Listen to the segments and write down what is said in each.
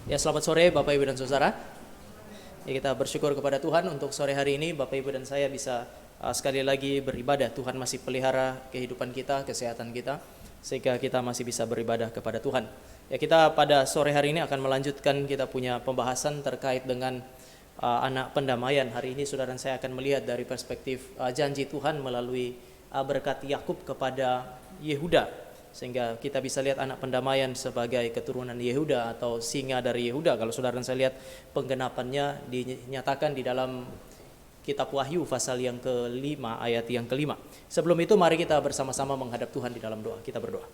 Ya, selamat sore Bapak Ibu dan Saudara. Ya, kita bersyukur kepada Tuhan untuk sore hari ini Bapak Ibu dan saya bisa sekali lagi beribadah. Tuhan masih pelihara kehidupan kita, kesehatan kita, sehingga kita masih bisa beribadah kepada Tuhan. Ya, kita pada sore hari ini akan melanjutkan kita punya pembahasan terkait dengan anak pendamaian. Hari ini saudara dan saya akan melihat dari perspektif janji Tuhan melalui berkat Yakub kepada Yehuda. Sehingga kita bisa lihat anak pendamaian sebagai keturunan Yehuda atau singa dari Yehuda. Kalau saudara dan saya lihat penggenapannya dinyatakan di dalam kitab Wahyu pasal yang ke-5 ayat yang ke-5. Sebelum itu mari kita bersama-sama menghadap Tuhan di dalam doa. Kita berdoa.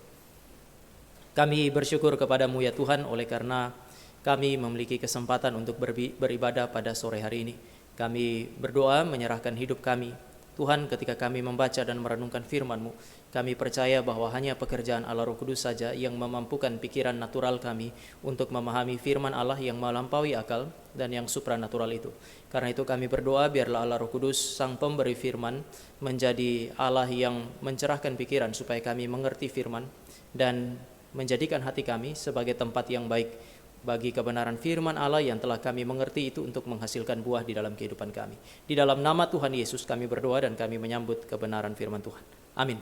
Kami bersyukur kepadamu ya Tuhan, oleh karena kami memiliki kesempatan untuk beribadah pada sore hari ini. Kami berdoa menyerahkan hidup kami. Tuhan, ketika kami membaca dan merenungkan firman-Mu, kami percaya bahwa hanya pekerjaan Allah Roh Kudus saja yang memampukan pikiran natural kami untuk memahami firman Allah yang melampaui akal dan yang supranatural itu. Karena itu kami berdoa biarlah Allah Roh Kudus, Sang Pemberi firman, menjadi Allah yang mencerahkan pikiran supaya kami mengerti firman dan menjadikan hati kami sebagai tempat yang baik bagi kebenaran firman Allah yang telah kami mengerti itu untuk menghasilkan buah di dalam kehidupan kami. Di dalam nama Tuhan Yesus kami berdoa dan kami menyambut kebenaran firman Tuhan. Amin.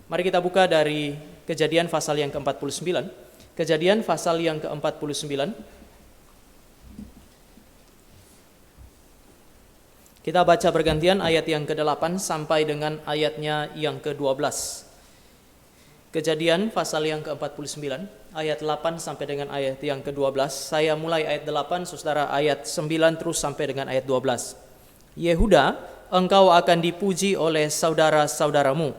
Mari kita buka dari Kejadian pasal yang ke-49. Kejadian pasal yang ke-49. Kita baca bergantian ayat yang ke-8 sampai dengan ayatnya yang ke-12. Kejadian pasal yang ke-49, ayat 8 sampai dengan ayat yang ke-12. Saya mulai ayat 8, saudara ayat 9 terus sampai dengan ayat 12. Yehuda, engkau akan dipuji oleh saudara-saudaramu.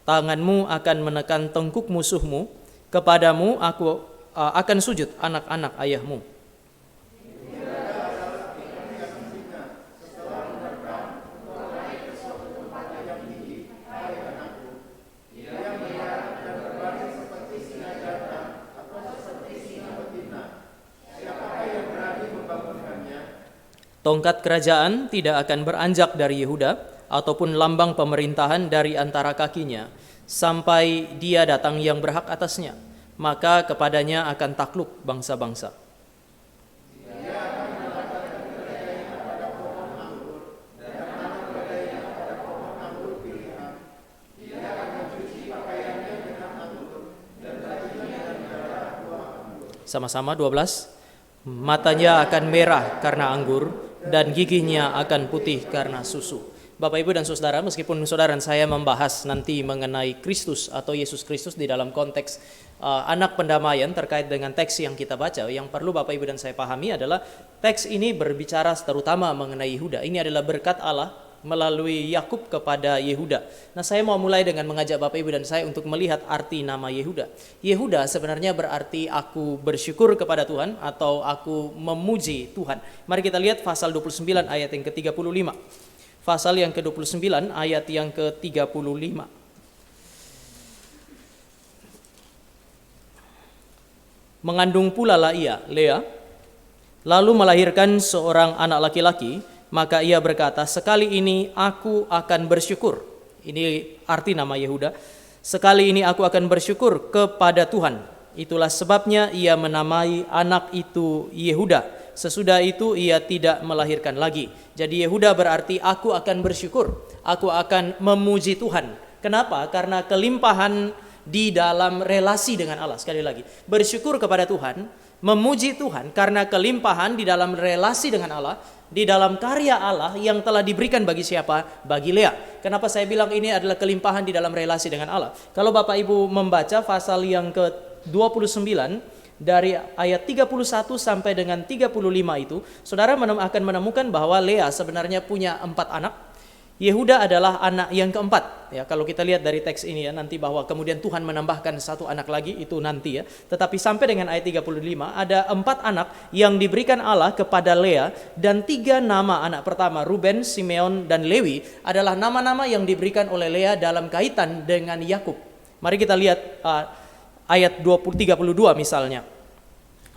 Tanganmu akan menekan tengkuk musuhmu. Kepadamu aku akan sujud anak-anak ayahmu. Tongkat kerajaan tidak akan beranjak dari Yehuda, ataupun lambang pemerintahan dari antara kakinya, sampai dia datang yang berhak atasnya. Maka kepadanya akan takluk bangsa-bangsa. Sama-sama 12. Matanya akan merah karena anggur, dan giginya akan putih karena susu. Bapak, Ibu, dan Saudara, meskipun saudara dan saya membahas nanti mengenai Kristus atau Yesus Kristus di dalam konteks anak pendamaian terkait dengan teks yang kita baca, yang perlu Bapak, Ibu, dan saya pahami adalah teks ini berbicara terutama mengenai Yehuda. Ini adalah berkat Allah melalui Yakub kepada Yehuda. Nah, saya mau mulai dengan mengajak Bapak, Ibu, dan saya untuk melihat arti nama Yehuda. Yehuda sebenarnya berarti aku bersyukur kepada Tuhan atau aku memuji Tuhan. Mari kita lihat pasal 29 ayat yang ke-35. Pasal yang ke-29 ayat yang ke-35. Mengandung pula lah ia, Lea, lalu melahirkan seorang anak laki-laki. Maka ia berkata, sekali ini aku akan bersyukur. Ini arti nama Yehuda. Sekali ini aku akan bersyukur kepada Tuhan. Itulah sebabnya ia menamai anak itu Yehuda. Sesudah itu ia tidak melahirkan lagi. Jadi Yehuda berarti aku akan bersyukur. Aku akan memuji Tuhan. Kenapa? Karena kelimpahan di dalam relasi dengan Allah. Sekali lagi, bersyukur kepada Tuhan, memuji Tuhan karena kelimpahan di dalam relasi dengan Allah, di dalam karya Allah yang telah diberikan bagi siapa? Bagi Lea. Kenapa saya bilang ini adalah kelimpahan di dalam relasi dengan Allah? Kalau Bapak Ibu membaca pasal yang ke-29 dari ayat 31 sampai dengan 35 itu, saudara akan menemukan bahwa Lea sebenarnya punya 4 anak. Yehuda adalah anak yang keempat. Ya, kalau kita lihat dari teks ini ya, nanti bahwa kemudian Tuhan menambahkan satu anak lagi, itu nanti ya. Tetapi sampai dengan ayat 35 ada 4 anak yang diberikan Allah kepada Lea, dan 3 nama anak pertama, Ruben, Simeon, dan Lewi adalah nama-nama yang diberikan oleh Lea dalam kaitan dengan Yakub. Mari kita lihat ayat 32 misalnya.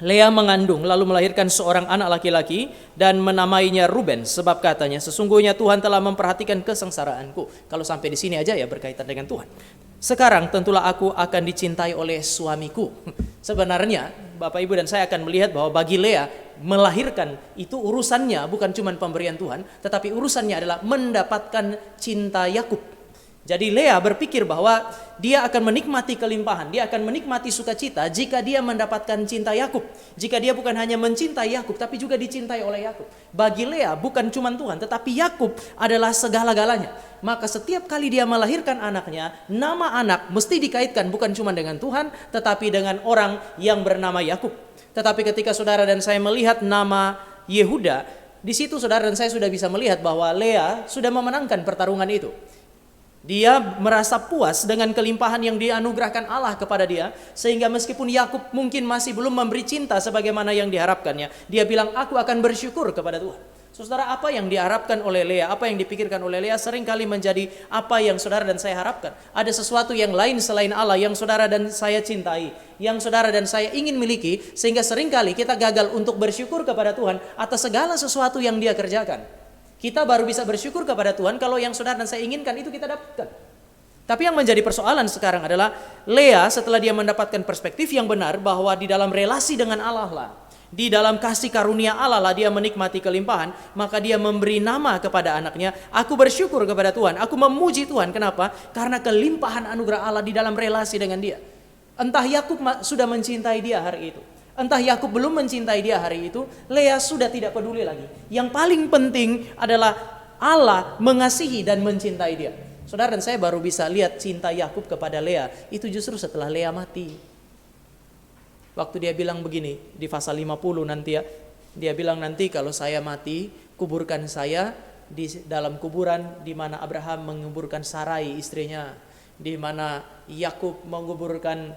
Lea mengandung lalu melahirkan seorang anak laki-laki dan menamainya Ruben, sebab katanya sesungguhnya Tuhan telah memperhatikan kesengsaraanku. Kalau sampai di sini aja ya berkaitan dengan Tuhan. Sekarang tentulah aku akan dicintai oleh suamiku. Sebenarnya Bapak Ibu dan saya akan melihat bahwa bagi Lea melahirkan itu urusannya bukan cuma pemberian Tuhan, tetapi urusannya adalah mendapatkan cinta Yakub. Jadi Lea berpikir bahwa dia akan menikmati kelimpahan, dia akan menikmati sukacita jika dia mendapatkan cinta Yakub. Jika dia bukan hanya mencintai Yakub, tapi juga dicintai oleh Yakub. Bagi Lea bukan cuma Tuhan, tetapi Yakub adalah segala-galanya. Maka setiap kali dia melahirkan anaknya, nama anak mesti dikaitkan bukan cuma dengan Tuhan, tetapi dengan orang yang bernama Yakub. Tetapi ketika saudara dan saya melihat nama Yehuda, di situ saudara dan saya sudah bisa melihat bahwa Lea sudah memenangkan pertarungan itu. Dia merasa puas dengan kelimpahan yang dianugerahkan Allah kepada dia, sehingga meskipun Yakub mungkin masih belum memberi cinta sebagaimana yang diharapkannya, dia bilang, aku akan bersyukur kepada Tuhan. Saudara, apa yang diharapkan oleh Lea, apa yang dipikirkan oleh Lea seringkali menjadi apa yang saudara dan saya harapkan. Ada sesuatu yang lain selain Allah yang saudara dan saya cintai, yang saudara dan saya ingin miliki, sehingga seringkali kita gagal untuk bersyukur kepada Tuhan atas segala sesuatu yang dia kerjakan. Kita baru bisa bersyukur kepada Tuhan kalau yang saudara dan saya inginkan itu kita dapatkan. Tapi yang menjadi persoalan sekarang adalah Lea setelah dia mendapatkan perspektif yang benar bahwa di dalam relasi dengan Allah lah, di dalam kasih karunia Allah lah dia menikmati kelimpahan, maka dia memberi nama kepada anaknya, aku bersyukur kepada Tuhan, aku memuji Tuhan. Kenapa? Karena kelimpahan anugerah Allah di dalam relasi dengan dia. Entah Yakub sudah mencintai dia hari itu, entah Yakub belum mencintai dia hari itu, Lea sudah tidak peduli lagi. Yang paling penting adalah Allah mengasihi dan mencintai dia. Saudara dan saya baru bisa lihat cinta Yakub kepada Lea itu justru setelah Lea mati. Waktu dia bilang begini di pasal 50 nanti ya, dia bilang, nanti kalau saya mati, kuburkan saya di dalam kuburan di mana Abraham menguburkan Sarai istrinya, di mana Yakub menguburkan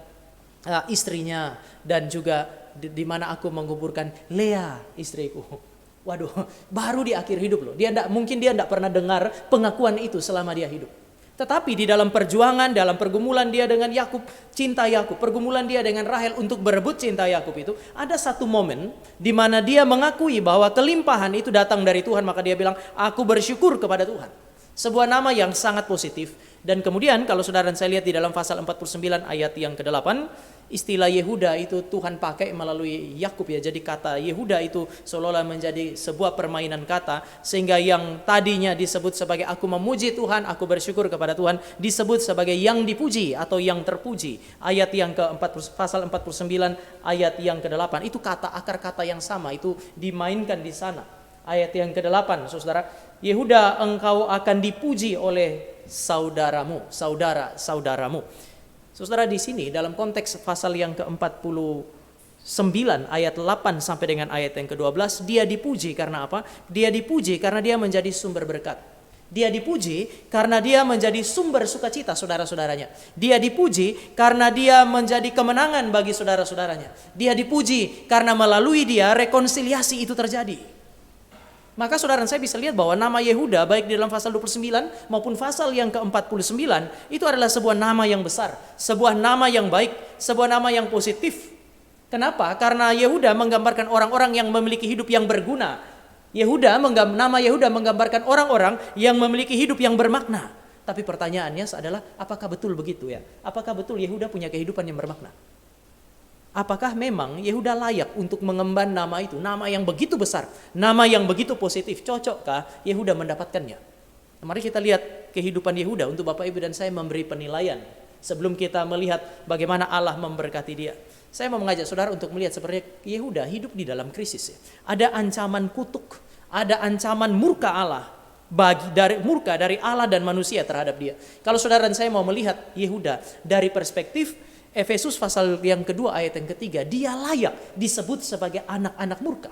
istrinya, dan juga di mana aku menguburkan Lea istriku. Waduh, baru di akhir hidup loh. Mungkin dia tidak pernah dengar pengakuan itu selama dia hidup. Tetapi di dalam perjuangan, dalam pergumulan dia dengan Yakub, cinta Yakub, pergumulan dia dengan Rahel untuk berebut cinta Yakub itu, ada satu momen di mana dia mengakui bahwa kelimpahan itu datang dari Tuhan, maka dia bilang, aku bersyukur kepada Tuhan. Sebuah nama yang sangat positif. Dan kemudian kalau saudara dan saya lihat di dalam pasal 49 ayat yang ke-8, istilah Yehuda itu Tuhan pakai melalui Yakub ya. Jadi kata Yehuda itu seolah-olah menjadi sebuah permainan kata, sehingga yang tadinya disebut sebagai aku memuji Tuhan, aku bersyukur kepada Tuhan, disebut sebagai yang dipuji atau yang terpuji. Ayat yang pasal 49 ayat yang ke-8 itu kata akar kata yang sama itu dimainkan di sana. Ayat yang ke-8 Saudara, Yehuda, engkau akan dipuji oleh saudaramu. Saudara, di sini dalam konteks pasal yang ke-49 ayat 8 sampai dengan ayat yang ke-12, dia dipuji karena apa? Dia dipuji karena dia menjadi sumber berkat. Dia dipuji karena dia menjadi sumber sukacita saudara-saudaranya. Dia dipuji karena dia menjadi kemenangan bagi saudara-saudaranya. Dia dipuji karena melalui dia rekonsiliasi itu terjadi. Maka saudara saya bisa lihat bahwa nama Yehuda baik di dalam pasal 29 maupun pasal yang ke-49 itu adalah sebuah nama yang besar, sebuah nama yang baik, sebuah nama yang positif. Kenapa? Karena Yehuda menggambarkan orang-orang yang memiliki hidup yang berguna. Nama Yehuda menggambarkan orang-orang yang memiliki hidup yang bermakna. Tapi pertanyaannya adalah, apakah betul begitu ya? Apakah betul Yehuda punya kehidupan yang bermakna? Apakah memang Yehuda layak untuk mengemban nama itu? Nama yang begitu besar, nama yang begitu positif, cocokkah Yehuda mendapatkannya? Mari kita lihat kehidupan Yehuda untuk Bapak Ibu dan saya memberi penilaian sebelum kita melihat bagaimana Allah memberkati dia. Saya mau mengajak saudara untuk melihat seperti Yehuda hidup di dalam krisis ya. Ada ancaman kutuk, ada ancaman murka Allah, murka dari Allah dan manusia terhadap dia. Kalau saudara dan saya mau melihat Yehuda dari perspektif Efesus pasal yang kedua ayat yang ketiga, dia layak disebut sebagai anak-anak murka.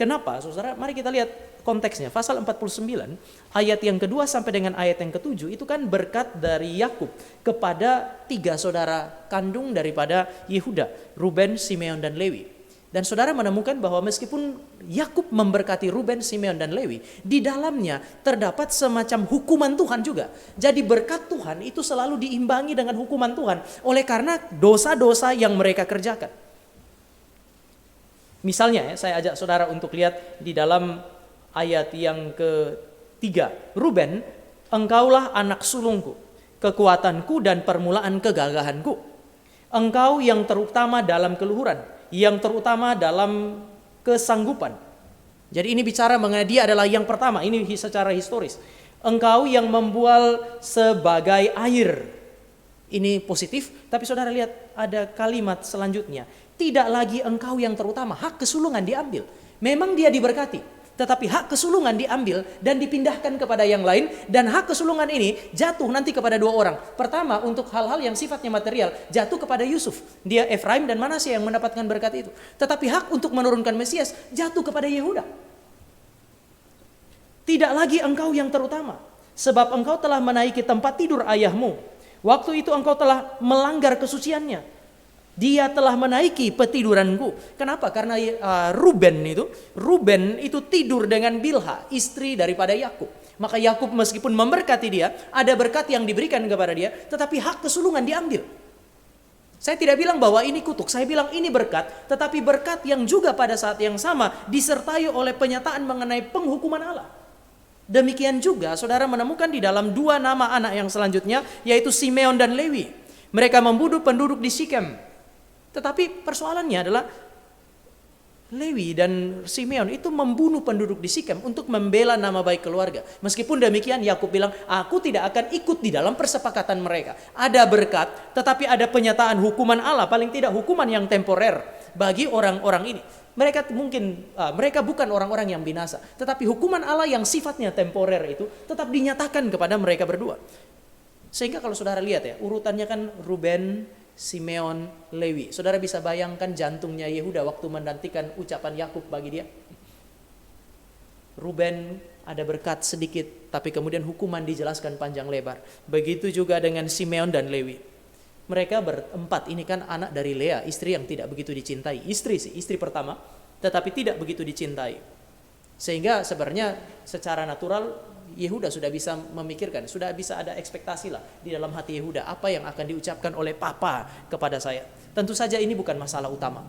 Kenapa saudara? Mari kita lihat konteksnya. Pasal 49 ayat yang kedua sampai dengan ayat yang ketujuh itu kan berkat dari Yakub kepada 3 saudara kandung daripada Yehuda, Ruben, Simeon dan Lewi. Dan saudara menemukan bahwa meskipun Yakub memberkati Ruben, Simeon dan Lewi, di dalamnya terdapat semacam hukuman Tuhan juga. Jadi berkat Tuhan itu selalu diimbangi dengan hukuman Tuhan oleh karena dosa-dosa yang mereka kerjakan. Misalnya saya ajak saudara untuk lihat di dalam ayat yang ketiga. Ruben, engkaulah anak sulungku, kekuatanku dan permulaan kegagahanku. Engkau yang terutama dalam keluhuran, yang terutama dalam kesanggupan. Jadi ini bicara mengenai dia adalah yang pertama, ini secara historis. Engkau yang membual sebagai air. Ini positif, tapi saudara lihat ada kalimat selanjutnya. Tidak lagi engkau yang terutama, hak kesulungan diambil. Memang dia diberkati, tetapi hak kesulungan diambil dan dipindahkan kepada yang lain. Dan hak kesulungan ini jatuh nanti kepada dua orang. Pertama, untuk hal-hal yang sifatnya material, jatuh kepada Yusuf. Dia Efraim dan Manasye yang mendapatkan berkat itu. Tetapi hak untuk menurunkan Mesias jatuh kepada Yehuda. Tidak lagi engkau yang terutama, sebab engkau telah menaiki tempat tidur ayahmu. Waktu itu engkau telah melanggar kesuciannya. Dia telah menaiki petiduranku. Kenapa? Karena Ruben itu tidur dengan Bilha, istri daripada Yakub. Maka Yakub meskipun memberkati dia, ada berkat yang diberikan kepada dia, tetapi hak kesulungan diambil. Saya tidak bilang bahwa ini kutuk, saya bilang ini berkat, tetapi berkat yang juga pada saat yang sama disertai oleh penyataan mengenai penghukuman Allah. Demikian juga saudara menemukan di dalam dua nama anak yang selanjutnya, yaitu Simeon dan Lewi. Mereka membunuh penduduk di Sikem. Tetapi persoalannya adalah Lewi dan Simeon itu membunuh penduduk di Sikem untuk membela nama baik keluarga. Meskipun demikian Yakub bilang, aku tidak akan ikut di dalam persepakatan mereka. Ada berkat, tetapi ada penyataan hukuman Allah, paling tidak hukuman yang temporer bagi orang-orang ini. Mereka bukan orang-orang yang binasa, tetapi hukuman Allah yang sifatnya temporer itu tetap dinyatakan kepada mereka berdua. Sehingga kalau saudara lihat ya, urutannya kan Ruben, Simeon, Lewi. Saudara bisa bayangkan jantungnya Yehuda waktu menantikan ucapan Yakub bagi dia. Ruben ada berkat sedikit, tapi kemudian hukuman dijelaskan panjang lebar. Begitu juga dengan Simeon dan Lewi. Mereka berempat ini kan anak dari Lea, istri yang tidak begitu dicintai. Istri pertama, tetapi tidak begitu dicintai. Sehingga sebenarnya secara natural Yehuda sudah bisa memikirkan, sudah bisa ada ekspektasi lah di dalam hati Yehuda. Apa yang akan diucapkan oleh papa kepada saya. Tentu saja ini bukan masalah utama.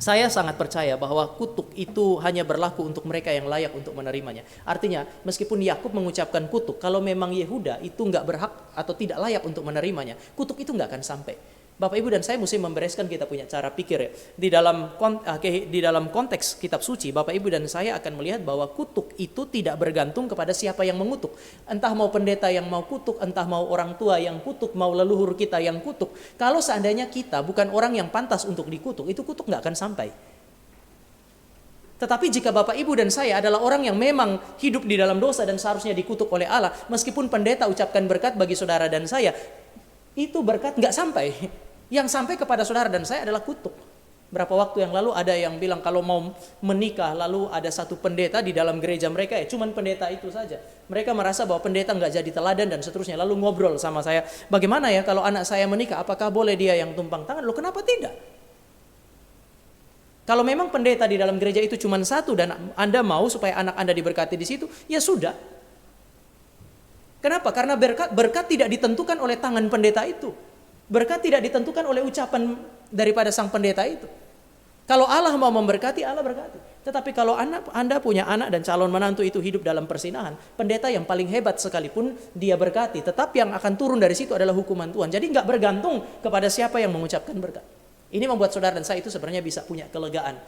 Saya sangat percaya bahwa kutuk itu hanya berlaku untuk mereka yang layak untuk menerimanya. Artinya, meskipun Yakub mengucapkan kutuk, kalau memang Yehuda itu nggak berhak atau tidak layak untuk menerimanya, kutuk itu nggak akan sampai. Bapak Ibu dan saya mesti membereskan kita punya cara pikir ya. Di dalam konteks kitab suci, Bapak Ibu dan saya akan melihat bahwa kutuk itu tidak bergantung kepada siapa yang mengutuk. Entah mau pendeta yang mau kutuk, entah mau orang tua yang kutuk, mau leluhur kita yang kutuk. Kalau seandainya kita bukan orang yang pantas untuk dikutuk, itu kutuk nggak akan sampai. Tetapi jika Bapak Ibu dan saya adalah orang yang memang hidup di dalam dosa dan seharusnya dikutuk oleh Allah, meskipun pendeta ucapkan berkat bagi saudara dan saya, itu berkat nggak sampai. Yang sampai kepada saudara dan saya adalah kutuk. Berapa waktu yang lalu ada yang bilang kalau mau menikah, lalu ada satu pendeta di dalam gereja mereka, cuman pendeta itu saja. Mereka merasa bahwa pendeta nggak jadi teladan dan seterusnya. Lalu ngobrol sama saya, bagaimana ya kalau anak saya menikah, apakah boleh dia yang tumpang tangan? Loh, kenapa tidak? Kalau memang pendeta di dalam gereja itu cuma satu dan Anda mau supaya anak Anda diberkati di situ, ya sudah. Kenapa? Karena berkat tidak ditentukan oleh tangan pendeta itu. Berkat tidak ditentukan oleh ucapan daripada sang pendeta itu. Kalau Allah mau memberkati, Allah berkati. Tetapi kalau Anda punya anak dan calon menantu itu hidup dalam persinahan, pendeta yang paling hebat sekalipun dia berkati, tetap yang akan turun dari situ adalah hukuman Tuhan. Jadi nggak bergantung kepada siapa yang mengucapkan berkat. Ini membuat saudara dan saya itu sebenarnya bisa punya kelegaan.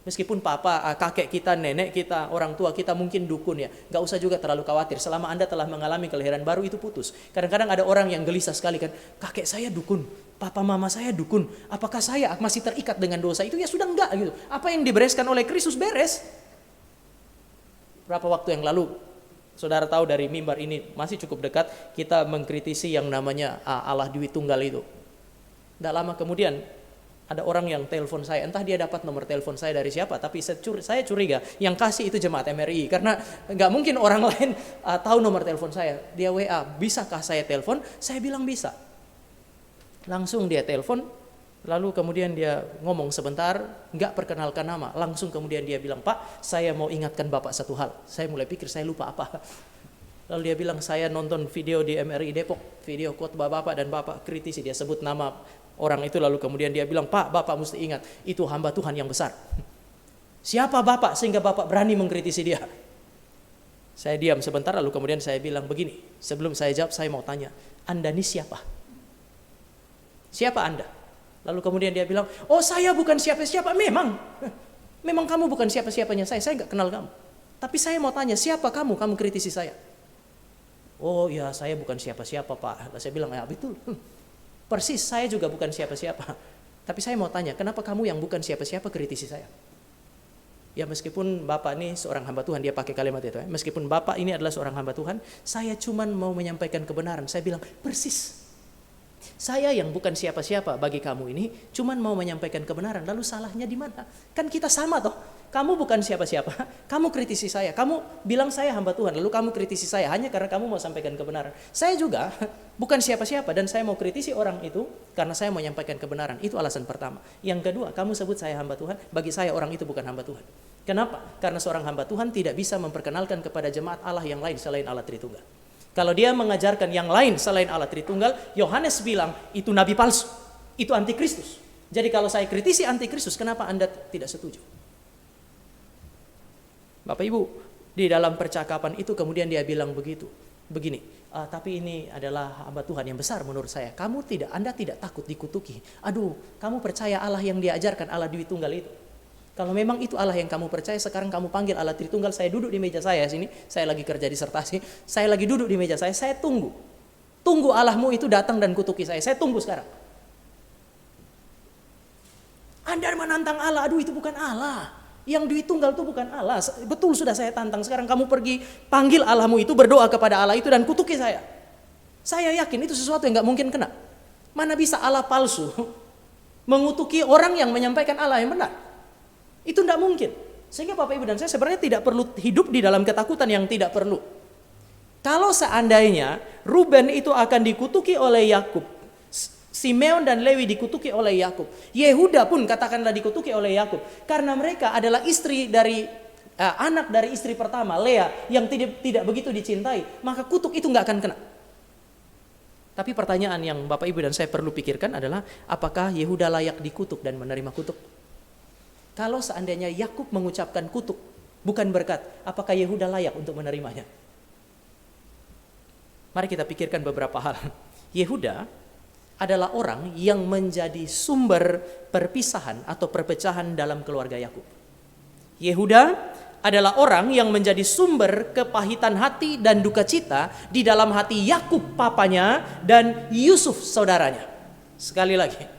Meskipun papa, kakek kita, nenek kita, orang tua kita mungkin dukun ya, nggak usah juga terlalu khawatir. Selama Anda telah mengalami kelahiran baru itu putus. Kadang-kadang ada orang yang gelisah sekali kan, kakek saya dukun, papa mama saya dukun, apakah saya masih terikat dengan dosa itu? Ya sudah enggak gitu. Apa yang dibereskan oleh Kristus beres. Berapa waktu yang lalu, saudara tahu dari mimbar ini masih cukup dekat, kita mengkritisi yang namanya Allah Dwi Tunggal itu. Tidak lama kemudian ada orang yang telepon saya, entah dia dapat nomor telepon saya dari siapa, tapi saya curiga yang kasih itu jemaat MRI, karena nggak mungkin orang lain tahu nomor telepon saya. Dia WA, bisakah saya telepon? Saya bilang bisa. Langsung dia telepon, lalu kemudian dia ngomong sebentar, nggak perkenalkan nama, langsung kemudian dia bilang, Pak, saya mau ingatkan Bapak satu hal. Saya mulai pikir saya lupa apa. Lalu dia bilang, saya nonton video di MRI Depok, video khotbah Bapak dan Bapak kritisi, dia sebut nama orang itu, lalu kemudian dia bilang, Pak, Bapak mesti ingat, itu hamba Tuhan yang besar. Siapa Bapak sehingga Bapak berani mengkritisi dia? Saya diam sebentar, lalu kemudian saya bilang begini, sebelum saya jawab saya mau tanya, Anda ini siapa? Siapa Anda? Lalu kemudian dia bilang, oh saya bukan siapa-siapa. Memang kamu bukan siapa-siapanya saya nggak kenal kamu. Tapi saya mau tanya, siapa kamu? Kamu kritisi saya. Oh ya, saya bukan siapa-siapa Pak. Lalu saya bilang, ya betul. Persis, saya juga bukan siapa-siapa. Tapi saya mau tanya, kenapa kamu yang bukan siapa-siapa kritisi saya? Ya meskipun Bapak ini seorang hamba Tuhan, dia pakai kalimat itu. Meskipun Bapak ini adalah seorang hamba Tuhan, saya cuman mau menyampaikan kebenaran. Saya bilang, persis. Saya yang bukan siapa-siapa bagi kamu ini, cuman mau menyampaikan kebenaran. Lalu salahnya di mana? Kan kita sama toh. Kamu bukan siapa-siapa, kamu kritisi saya. Kamu bilang saya hamba Tuhan, lalu kamu kritisi saya hanya karena kamu mau sampaikan kebenaran. Saya juga bukan siapa-siapa dan saya mau kritisi orang itu karena saya mau menyampaikan kebenaran. Itu alasan pertama. Yang kedua, kamu sebut saya hamba Tuhan, bagi saya orang itu bukan hamba Tuhan. Kenapa? Karena seorang hamba Tuhan tidak bisa memperkenalkan kepada jemaat Allah yang lain selain Allah Tritunggal. Kalau dia mengajarkan yang lain selain Allah Tritunggal, Yohanes bilang itu nabi palsu, itu antikristus. Jadi kalau saya kritisi antikristus, kenapa Anda tidak setuju? Bapak Ibu, di dalam percakapan itu kemudian dia bilang begini, tapi ini adalah hamba Tuhan yang besar menurut saya. Anda tidak takut dikutuki. Aduh, kamu percaya Allah yang diajarkan, Allah Dwi Tunggal itu. Kalau memang itu Allah yang kamu percaya, sekarang kamu panggil Allah Tritunggal. Saya duduk di meja saya sini, saya lagi kerja disertasi, saya lagi duduk di meja saya tunggu Allahmu itu datang dan kutuki saya tunggu sekarang. Anda menantang Allah, aduh itu bukan Allah, yang Dwi Tunggal itu bukan Allah. Betul, sudah saya tantang, sekarang kamu pergi panggil Allahmu itu, berdoa kepada Allah itu dan kutuki saya. Saya yakin itu sesuatu yang gak mungkin kena. Mana bisa Allah palsu mengutuki orang yang menyampaikan Allah yang benar? Itu tidak mungkin. Sehingga Bapak Ibu dan saya sebenarnya tidak perlu hidup di dalam ketakutan yang tidak perlu. Kalau seandainya Ruben itu akan dikutuki oleh Yakub, Simeon dan Lewi dikutuki oleh Yakub, Yehuda pun katakanlah dikutuki oleh Yakub, karena mereka adalah anak dari istri pertama Lea yang tidak begitu dicintai, maka kutuk itu nggak akan kena. Tapi pertanyaan yang Bapak Ibu dan saya perlu pikirkan adalah, apakah Yehuda layak dikutuk dan menerima kutuk? Kalau seandainya Yakub mengucapkan kutuk bukan berkat, apakah Yehuda layak untuk menerimanya? Mari kita pikirkan beberapa hal. Yehuda adalah orang yang menjadi sumber perpisahan atau perpecahan dalam keluarga Yakub. Yehuda adalah orang yang menjadi sumber kepahitan hati dan duka cita di dalam hati Yakub papanya dan Yusuf saudaranya. Sekali lagi,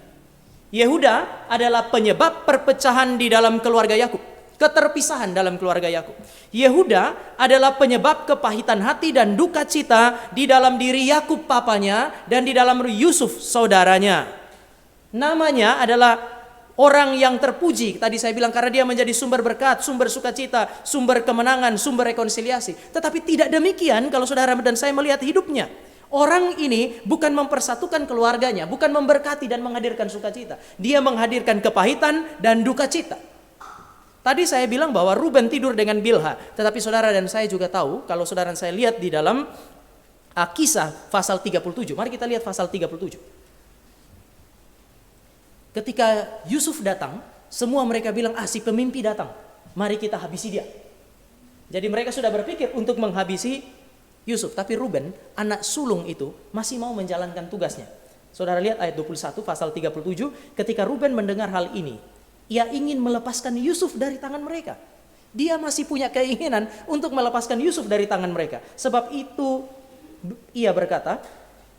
Yehuda adalah penyebab perpecahan di dalam keluarga Yakub, keterpisahan dalam keluarga Yakub. Yehuda adalah penyebab kepahitan hati dan duka cita di dalam diri Yakub papanya dan di dalam Yusuf saudaranya. Namanya adalah orang yang terpuji. Tadi saya bilang karena dia menjadi sumber berkat, sumber sukacita, sumber kemenangan, sumber rekonsiliasi. Tetapi tidak demikian kalau saudara dan saya melihat hidupnya. Orang ini bukan mempersatukan keluarganya, bukan memberkati dan menghadirkan sukacita. Dia menghadirkan kepahitan dan duka cita. Tadi saya bilang bahwa Ruben tidur dengan Bilha, tetapi saudara dan saya juga tahu, kalau saudara dan saya lihat di dalam Kisah pasal 37. Mari kita lihat pasal 37. Ketika Yusuf datang, semua mereka bilang, si pemimpi datang, mari kita habisi dia. Jadi mereka sudah berpikir untuk menghabisi Yusuf, tapi Ruben, anak sulung itu masih mau menjalankan tugasnya. Saudara lihat ayat 21 pasal 37, ketika Ruben mendengar hal ini, ia ingin melepaskan Yusuf dari tangan mereka. Dia masih punya keinginan untuk melepaskan Yusuf dari tangan mereka. Sebab itu ia berkata,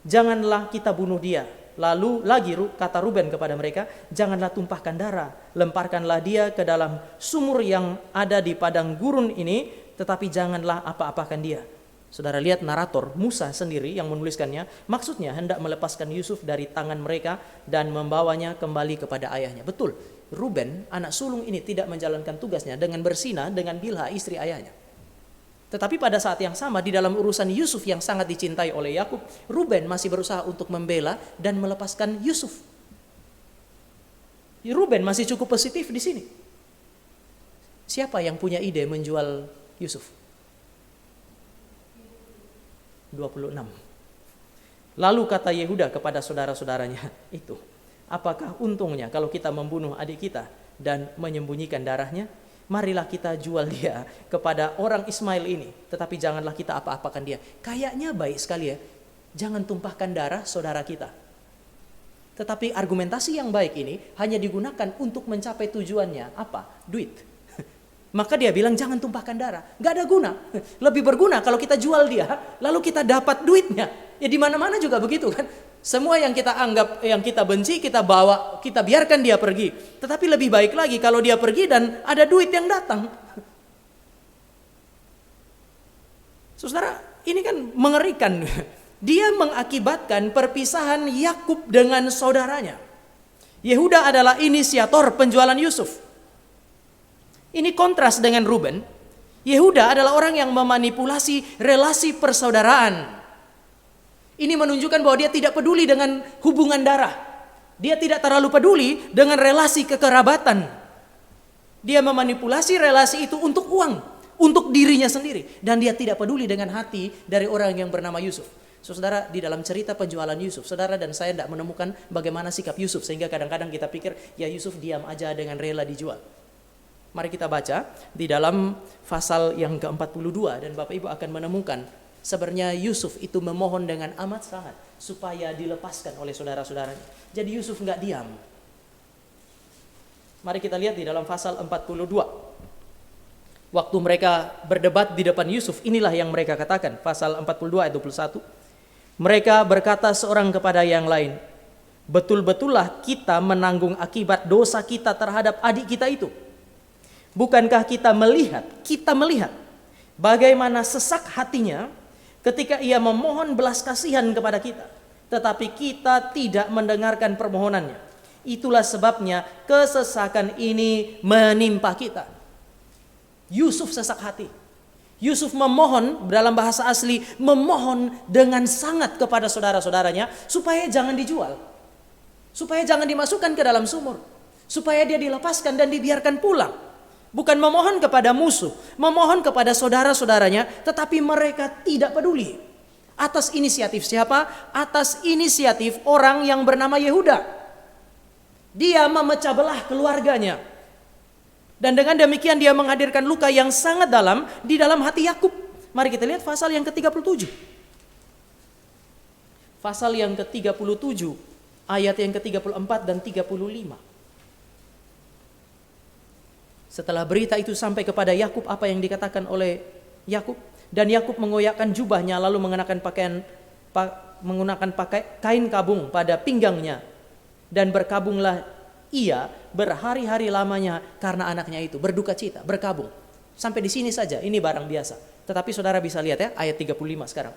janganlah kita bunuh dia. Lalu lagi kata Ruben kepada mereka, janganlah tumpahkan darah, lemparkanlah dia ke dalam sumur yang ada di padang gurun ini, tetapi janganlah apa-apakan dia. Saudara lihat narator Musa sendiri yang menuliskannya, maksudnya hendak melepaskan Yusuf dari tangan mereka dan membawanya kembali kepada ayahnya. Betul, Ruben anak sulung ini tidak menjalankan tugasnya dengan berzina dengan Bilha istri ayahnya. Tetapi pada saat yang sama di dalam urusan Yusuf yang sangat dicintai oleh Yakub, Ruben masih berusaha untuk membela dan melepaskan Yusuf. Ruben masih cukup positif di sini. Siapa yang punya ide menjual Yusuf? 26. Lalu kata Yehuda kepada saudara-saudaranya itu, apakah untungnya kalau kita membunuh adik kita dan menyembunyikan darahnya? Marilah kita jual dia kepada orang Ismail ini, tetapi janganlah kita apa-apakan dia. Kayaknya baik sekali ya, jangan tumpahkan darah saudara kita. Tetapi argumentasi yang baik ini hanya digunakan untuk mencapai tujuannya. Apa? Duit. Maka dia bilang jangan tumpahkan darah. Gak ada guna. Lebih berguna kalau kita jual dia, lalu kita dapat duitnya. Ya di mana-mana juga begitu kan. Semua yang kita anggap, yang kita benci, kita bawa, kita biarkan dia pergi. Tetapi lebih baik lagi kalau dia pergi dan ada duit yang datang. Saudara, ini kan mengerikan. Dia mengakibatkan perpisahan Yakub dengan saudaranya. Yehuda adalah inisiator penjualan Yusuf. Ini kontras dengan Ruben. Yehuda adalah orang yang memanipulasi relasi persaudaraan. Ini menunjukkan bahwa dia tidak peduli dengan hubungan darah. Dia tidak terlalu peduli dengan relasi kekerabatan. Dia memanipulasi relasi itu untuk uang, untuk dirinya sendiri. Dan dia tidak peduli dengan hati dari orang yang bernama Yusuf. Saudara, di dalam cerita penjualan Yusuf, saudara dan saya tidak menemukan bagaimana sikap Yusuf. Sehingga kadang-kadang kita pikir, ya Yusuf diam aja dengan rela dijual. Mari kita baca di dalam pasal yang ke-42 dan Bapak Ibu akan menemukan sebenarnya Yusuf itu memohon dengan amat sangat supaya dilepaskan oleh saudara-saudaranya. Jadi Yusuf nggak diam. Mari kita lihat di dalam pasal 42. Waktu mereka berdebat di depan Yusuf, inilah yang mereka katakan. Pasal 42 ayat 21. Mereka berkata seorang kepada yang lain, betul-betullah kita menanggung akibat dosa kita terhadap adik kita itu. Bukankah kita melihat bagaimana sesak hatinya ketika ia memohon belas kasihan kepada kita, tetapi kita tidak mendengarkan permohonannya. Itulah sebabnya kesesakan ini menimpa kita. Yusuf sesak hati. Yusuf memohon, dalam bahasa asli, memohon dengan sangat kepada saudara-saudaranya supaya jangan dijual, supaya jangan dimasukkan ke dalam sumur, supaya dia dilepaskan dan dibiarkan pulang. Bukan memohon kepada musuh, memohon kepada saudara-saudaranya, tetapi mereka tidak peduli. Atas inisiatif siapa? Atas inisiatif orang yang bernama Yehuda. Dia memecah belah keluarganya. Dan dengan demikian dia menghadirkan luka yang sangat dalam di dalam hati Yakub. Mari kita lihat pasal yang ke-37. Pasal yang ke-37, ayat yang ke-34 dan 35. Setelah berita itu sampai kepada Yakub, apa yang dikatakan oleh Yakub? Dan Yakub mengoyakkan jubahnya lalu menggunakan kain kabung pada pinggangnya, dan berkabunglah ia berhari-hari lamanya karena anaknya itu, berduka cita, berkabung. Sampai di sini saja, ini barang biasa. Tetapi saudara bisa lihat ya, ayat 35 sekarang.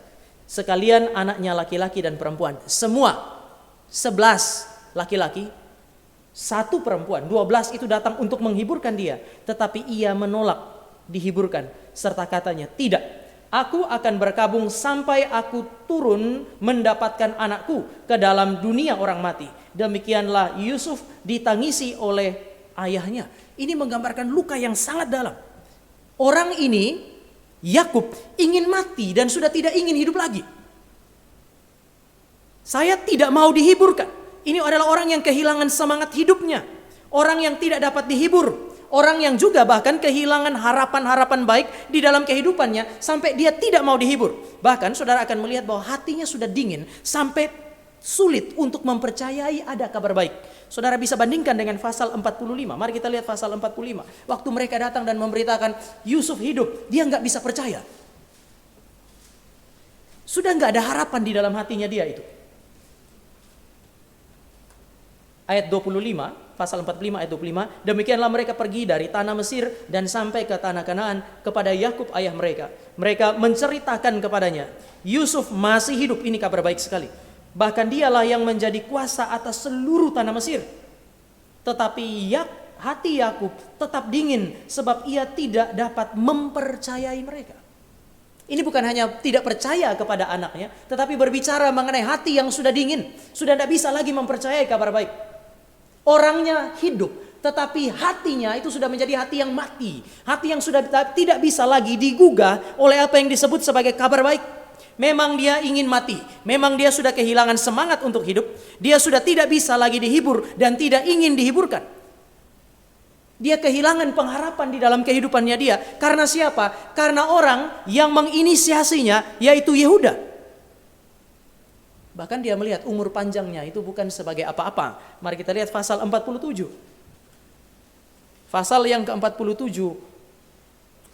Sekalian anaknya laki-laki dan perempuan, semua 11 laki-laki, 1 perempuan, 12 itu datang untuk menghiburkan dia. Tetapi ia menolak dihiburkan, serta katanya, tidak, aku akan berkabung sampai aku turun mendapatkan anakku ke dalam dunia orang mati. Demikianlah Yusuf ditangisi oleh ayahnya. Ini menggambarkan luka yang sangat dalam. Orang ini, Yakub, ingin mati dan sudah tidak ingin hidup lagi. Saya tidak mau dihiburkan. Ini adalah orang yang kehilangan semangat hidupnya. Orang yang tidak dapat dihibur. Orang yang juga bahkan kehilangan harapan-harapan baik di dalam kehidupannya. Sampai dia tidak mau dihibur. Bahkan saudara akan melihat bahwa hatinya sudah dingin. Sampai sulit untuk mempercayai ada kabar baik. Saudara bisa bandingkan dengan pasal 45. Mari kita lihat pasal 45. Waktu mereka datang dan memberitakan Yusuf hidup. Dia nggak bisa percaya. Sudah nggak ada harapan di dalam hatinya dia itu. Ayat 25, pasal 45 ayat 25, demikianlah mereka pergi dari tanah Mesir dan sampai ke tanah Kanaan kepada Yakub ayah mereka. Mereka menceritakan kepadanya, Yusuf masih hidup, ini kabar baik sekali. Bahkan dialah yang menjadi kuasa atas seluruh tanah Mesir. Tetapi hati Yakub tetap dingin sebab ia tidak dapat mempercayai mereka. Ini bukan hanya tidak percaya kepada anaknya, tetapi berbicara mengenai hati yang sudah dingin, sudah tidak bisa lagi mempercayai kabar baik. Orangnya hidup, tetapi hatinya itu sudah menjadi hati yang mati. Hati yang sudah tidak bisa lagi digugah oleh apa yang disebut sebagai kabar baik. Memang dia ingin mati. Memang dia sudah kehilangan semangat untuk hidup. Dia sudah tidak bisa lagi dihibur dan tidak ingin dihiburkan. Dia kehilangan pengharapan di dalam kehidupannya dia. Karena siapa? Karena orang yang menginisiasinya, yaitu Yehuda. Bahkan dia melihat umur panjangnya itu bukan sebagai apa-apa. Mari kita lihat pasal 47. Pasal yang ke-47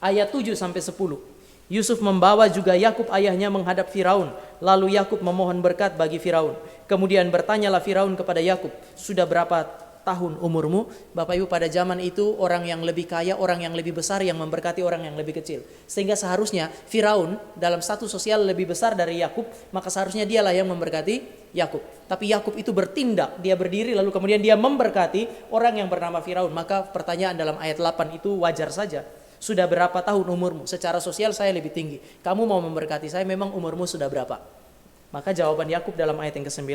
ayat 7 sampai 10. Yusuf membawa juga Yakub ayahnya menghadap Firaun. Lalu Yakub memohon berkat bagi Firaun. Kemudian bertanyalah Firaun kepada Yakub, "Sudah berapa tahun umurmu?" Bapak Ibu, pada zaman itu orang yang lebih kaya, orang yang lebih besar yang memberkati orang yang lebih kecil. Sehingga seharusnya Firaun dalam status sosial lebih besar dari Yakub, maka seharusnya dialah yang memberkati Yakub. Tapi Yakub itu bertindak, dia berdiri lalu kemudian dia memberkati orang yang bernama Firaun. Maka pertanyaan dalam ayat 8 itu wajar saja. Sudah berapa tahun umurmu? Secara sosial saya lebih tinggi. Kamu mau memberkati saya, memang umurmu sudah berapa? Maka jawaban Yakub dalam ayat yang ke-9,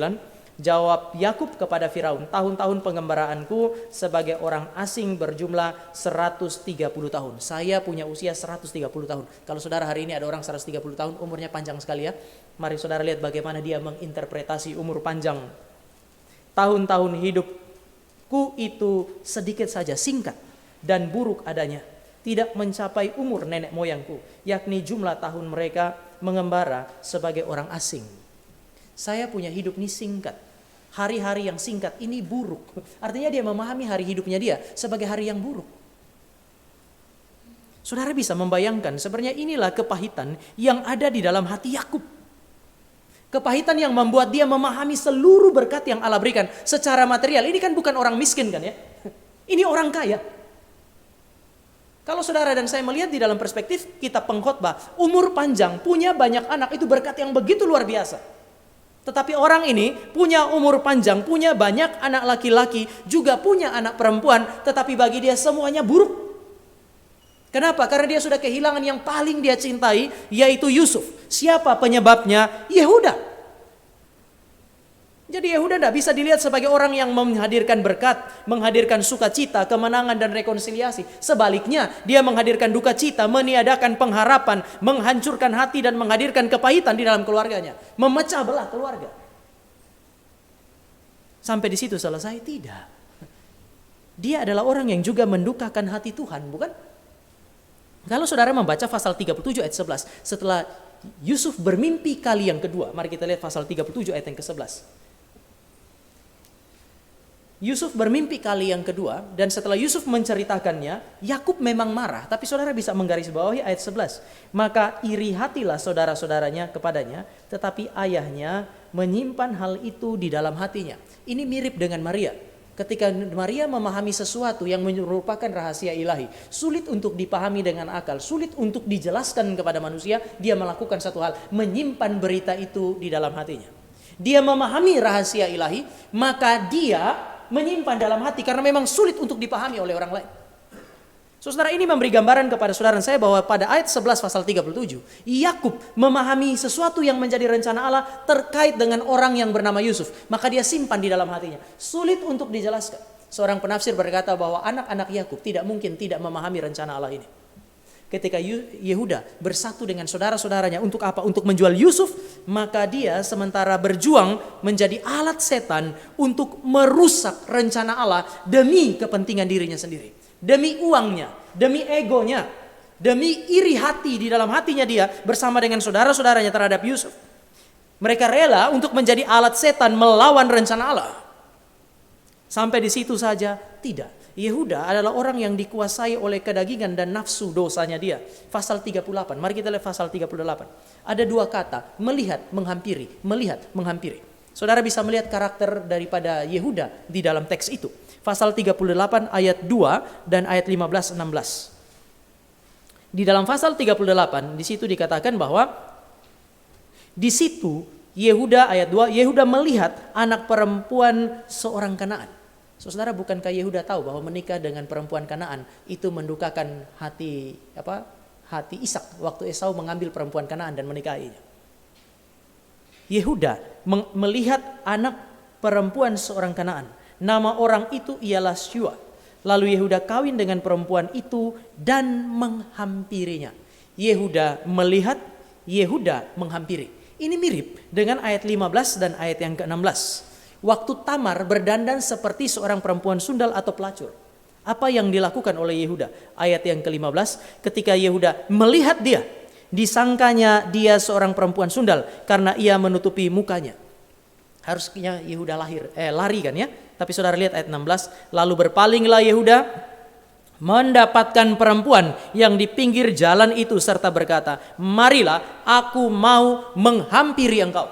jawab Yakub kepada Firaun, "Tahun-tahun pengembaraanku sebagai orang asing berjumlah 130 tahun. Saya punya usia 130 tahun. Kalau saudara hari ini ada orang 130 tahun, umurnya panjang sekali ya. Mari saudara lihat bagaimana dia menginterpretasi umur panjang. "Tahun-tahun hidupku itu sedikit saja, singkat dan buruk adanya. Tidak mencapai umur nenek moyangku, yakni jumlah tahun mereka mengembara sebagai orang asing. Saya punya hidup ini singkat. Hari-hari yang singkat ini buruk." Artinya dia memahami hari hidupnya dia sebagai hari yang buruk. Saudara bisa membayangkan sebenarnya inilah kepahitan yang ada di dalam hati Yakub. Kepahitan yang membuat dia memahami seluruh berkat yang Allah berikan secara material. Ini kan bukan orang miskin kan ya. Ini orang kaya. Kalau saudara dan saya melihat di dalam perspektif kitab pengkhotbah, umur panjang, punya banyak anak itu berkat yang begitu luar biasa. Tetapi orang ini punya umur panjang, punya banyak anak laki-laki, juga punya anak perempuan, tetapi bagi dia semuanya buruk. Kenapa? Karena dia sudah kehilangan yang paling dia cintai, yaitu Yusuf. Siapa penyebabnya? Yehuda. Jadi Yehuda tidak bisa dilihat sebagai orang yang menghadirkan berkat, menghadirkan sukacita, kemenangan dan rekonsiliasi. Sebaliknya, dia menghadirkan duka cita, meniadakan pengharapan, menghancurkan hati dan menghadirkan kepahitan di dalam keluarganya, memecah belah keluarga. Sampai di situ selesai? Tidak. Dia adalah orang yang juga mendukakan hati Tuhan, bukan? Kalau saudara membaca pasal 37 ayat 11, setelah Yusuf bermimpi kali yang kedua, mari kita lihat pasal 37 ayat yang ke-11. Yusuf bermimpi kali yang kedua, dan setelah Yusuf menceritakannya, Yakub memang marah, tapi saudara bisa menggarisbawahi ayat 11. Maka iri hatilah saudara-saudaranya kepadanya, tetapi ayahnya menyimpan hal itu di dalam hatinya. Ini mirip dengan Maria. Ketika Maria memahami sesuatu yang merupakan rahasia ilahi, sulit untuk dipahami dengan akal, sulit untuk dijelaskan kepada manusia, dia melakukan satu hal, menyimpan berita itu di dalam hatinya. Dia memahami rahasia ilahi, maka dia menyimpan dalam hati karena memang sulit untuk dipahami oleh orang lain. Saudara, ini memberi gambaran kepada saudara dan saya bahwa pada ayat 11 pasal 37, Yakub memahami sesuatu yang menjadi rencana Allah terkait dengan orang yang bernama Yusuf, maka dia simpan di dalam hatinya. Sulit untuk dijelaskan. Seorang penafsir berkata bahwa anak-anak Yakub tidak mungkin tidak memahami rencana Allah ini. Ketika Yehuda bersatu dengan saudara-saudaranya untuk apa? Untuk menjual Yusuf, maka dia sementara berjuang menjadi alat setan untuk merusak rencana Allah demi kepentingan dirinya sendiri, demi uangnya, demi egonya, demi iri hati di dalam hatinya dia bersama dengan saudara-saudaranya terhadap Yusuf. Mereka rela untuk menjadi alat setan melawan rencana Allah. Sampai di situ saja? Tidak. Yehuda adalah orang yang dikuasai oleh kedagingan dan nafsu dosanya dia. Pasal 38, mari kita lihat pasal 38. Ada dua kata, melihat, menghampiri, melihat, menghampiri. Saudara bisa melihat karakter daripada Yehuda di dalam teks itu. Pasal 38 ayat 2 dan ayat 15-16. Di dalam pasal 38, di situ dikatakan bahwa di situ Yehuda ayat 2, Yehuda melihat anak perempuan seorang Kanaan. Saudara, bukankah Yehuda tahu bahwa menikah dengan perempuan Kanaan itu mendukakan hati Ishak waktu Esau mengambil perempuan Kanaan dan menikahinya. Yehuda melihat anak perempuan seorang Kanaan. Nama orang itu ialah Syua. Lalu Yehuda kawin dengan perempuan itu dan menghampirinya. Yehuda melihat, Yehuda menghampiri. Ini mirip dengan ayat 15 dan ayat yang ke-16. Waktu Tamar berdandan seperti seorang perempuan sundal atau pelacur. Apa yang dilakukan oleh Yehuda? Ayat yang ke-15, ketika Yehuda melihat dia, disangkanya dia seorang perempuan sundal karena ia menutupi mukanya. Harusnya Yehuda lari kan ya. Tapi saudara lihat ayat 16, lalu berpalinglah Yehuda mendapatkan perempuan yang di pinggir jalan itu serta berkata, marilah aku mau menghampiri engkau.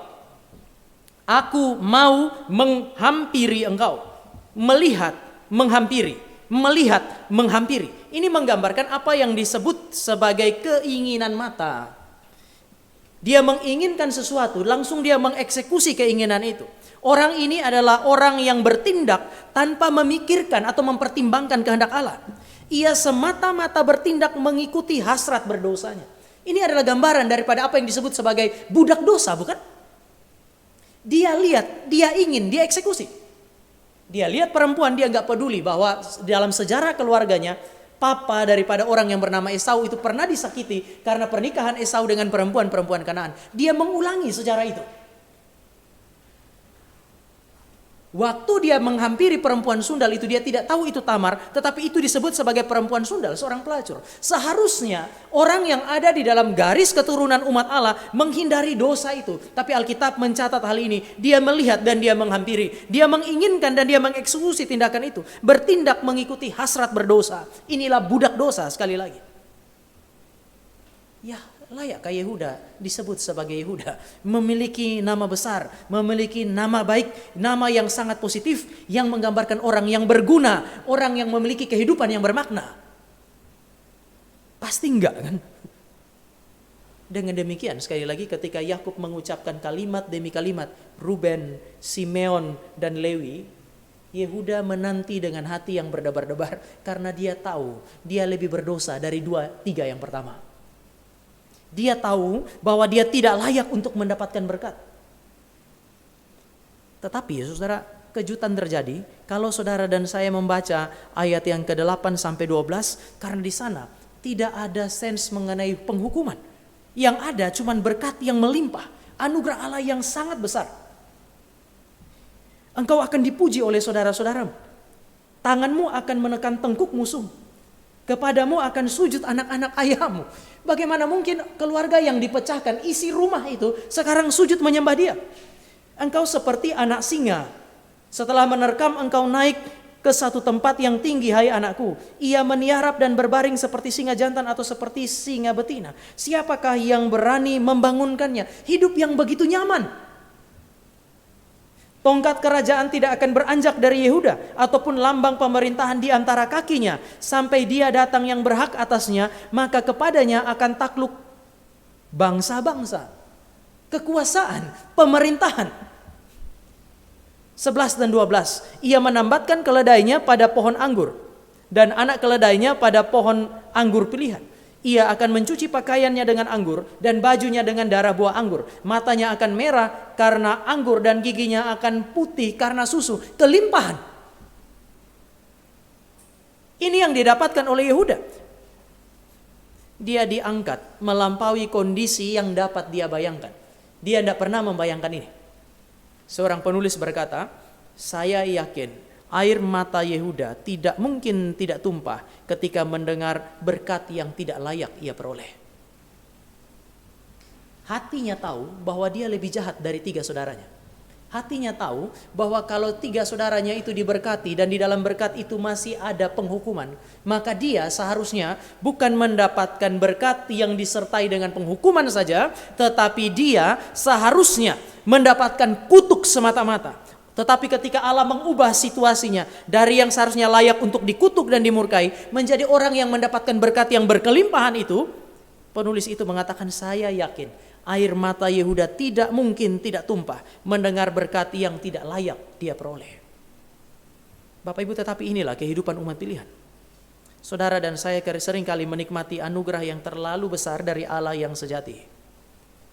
Aku mau menghampiri engkau. Melihat, menghampiri. Melihat, menghampiri. Ini menggambarkan apa yang disebut sebagai keinginan mata. Dia menginginkan sesuatu, langsung dia mengeksekusi keinginan itu. Orang ini adalah orang yang bertindak tanpa memikirkan atau mempertimbangkan kehendak Allah. Ia semata-mata bertindak mengikuti hasrat berdosanya. Ini adalah gambaran daripada apa yang disebut sebagai budak dosa, bukan? Dia lihat, dia ingin, dia eksekusi. Dia lihat perempuan, dia nggak peduli bahwa dalam sejarah keluarganya, papa daripada orang yang bernama Esau itu pernah disakiti karena pernikahan Esau dengan perempuan Kanaan. Dia mengulangi sejarah itu. Waktu dia menghampiri perempuan sundal itu, dia tidak tahu itu Tamar, tetapi itu disebut sebagai perempuan sundal, seorang pelacur. Seharusnya orang yang ada di dalam garis keturunan umat Allah menghindari dosa itu. Tapi Alkitab mencatat hal ini. Dia melihat dan dia menghampiri. Dia menginginkan dan dia mengeksekusi tindakan itu. Bertindak mengikuti hasrat berdosa. Inilah budak dosa sekali lagi. Ya, layakkah Yehuda disebut sebagai Yehuda? Memiliki nama besar, memiliki nama baik, nama yang sangat positif, yang menggambarkan orang yang berguna, orang yang memiliki kehidupan yang bermakna. Pasti enggak kan? Dengan demikian sekali lagi ketika Yakub mengucapkan kalimat demi kalimat, Ruben, Simeon, dan Lewi, Yehuda menanti dengan hati yang berdebar-debar karena dia tahu dia lebih berdosa dari 2-3 yang pertama. Dia tahu bahwa dia tidak layak untuk mendapatkan berkat. Tetapi saudara, kejutan terjadi kalau saudara dan saya membaca ayat yang ke-8 sampai 12, karena di sana tidak ada sens mengenai penghukuman. Yang ada cuma berkat yang melimpah, anugerah Allah yang sangat besar. Engkau akan dipuji oleh saudara-saudaramu. Tanganmu akan menekan tengkuk musuh. Kepadamu akan sujud anak-anak ayahmu. Bagaimana mungkin keluarga yang dipecahkan, isi rumah itu sekarang sujud menyembah dia? Engkau seperti anak singa. Setelah menerkam engkau naik ke satu tempat yang tinggi, hai anakku. Ia meniarap dan berbaring seperti singa jantan atau seperti singa betina. Siapakah yang berani membangunkannya? Hidup yang begitu nyaman. Tongkat kerajaan tidak akan beranjak dari Yehuda ataupun lambang pemerintahan di antara kakinya sampai dia datang yang berhak atasnya, maka kepadanya akan takluk bangsa-bangsa, kekuasaan, pemerintahan. 11 dan 12. Ia menambatkan keledainya pada pohon anggur dan anak keledainya pada pohon anggur pilihan. Ia akan mencuci pakaiannya dengan anggur dan bajunya dengan darah buah anggur. Matanya akan merah karena anggur dan giginya akan putih karena susu. Kelimpahan. Ini yang didapatkan oleh Yehuda. Dia diangkat melampaui kondisi yang dapat dia bayangkan. Dia tidak pernah membayangkan ini. Seorang penulis berkata, saya yakin air mata Yehuda tidak mungkin tidak tumpah ketika mendengar berkat yang tidak layak ia peroleh. Hatinya tahu bahwa dia lebih jahat dari 3 saudaranya. Hatinya tahu bahwa kalau 3 saudaranya itu diberkati dan di dalam berkat itu masih ada penghukuman, maka dia seharusnya bukan mendapatkan berkat yang disertai dengan penghukuman saja, tetapi dia seharusnya mendapatkan kutuk semata-mata. Tetapi ketika Allah mengubah situasinya dari yang seharusnya layak untuk dikutuk dan dimurkai menjadi orang yang mendapatkan berkat yang berkelimpahan itu, penulis itu mengatakan, saya yakin air mata Yehuda tidak mungkin tidak tumpah mendengar berkat yang tidak layak dia peroleh. Bapak Ibu, tetapi inilah kehidupan umat pilihan. Saudara dan saya seringkali menikmati anugerah yang terlalu besar dari Allah yang sejati.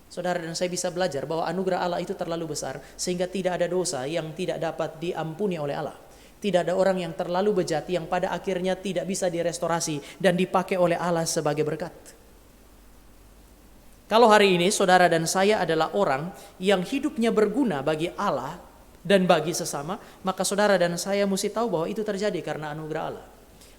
Saudara dan saya bisa belajar bahwa anugerah Allah itu terlalu besar sehingga tidak ada dosa yang tidak dapat diampuni oleh Allah. Tidak ada orang yang terlalu bejat yang pada akhirnya tidak bisa direstorasi dan dipakai oleh Allah sebagai berkat. Kalau hari ini saudara dan saya adalah orang yang hidupnya berguna bagi Allah dan bagi sesama, maka saudara dan saya mesti tahu bahwa itu terjadi karena anugerah Allah.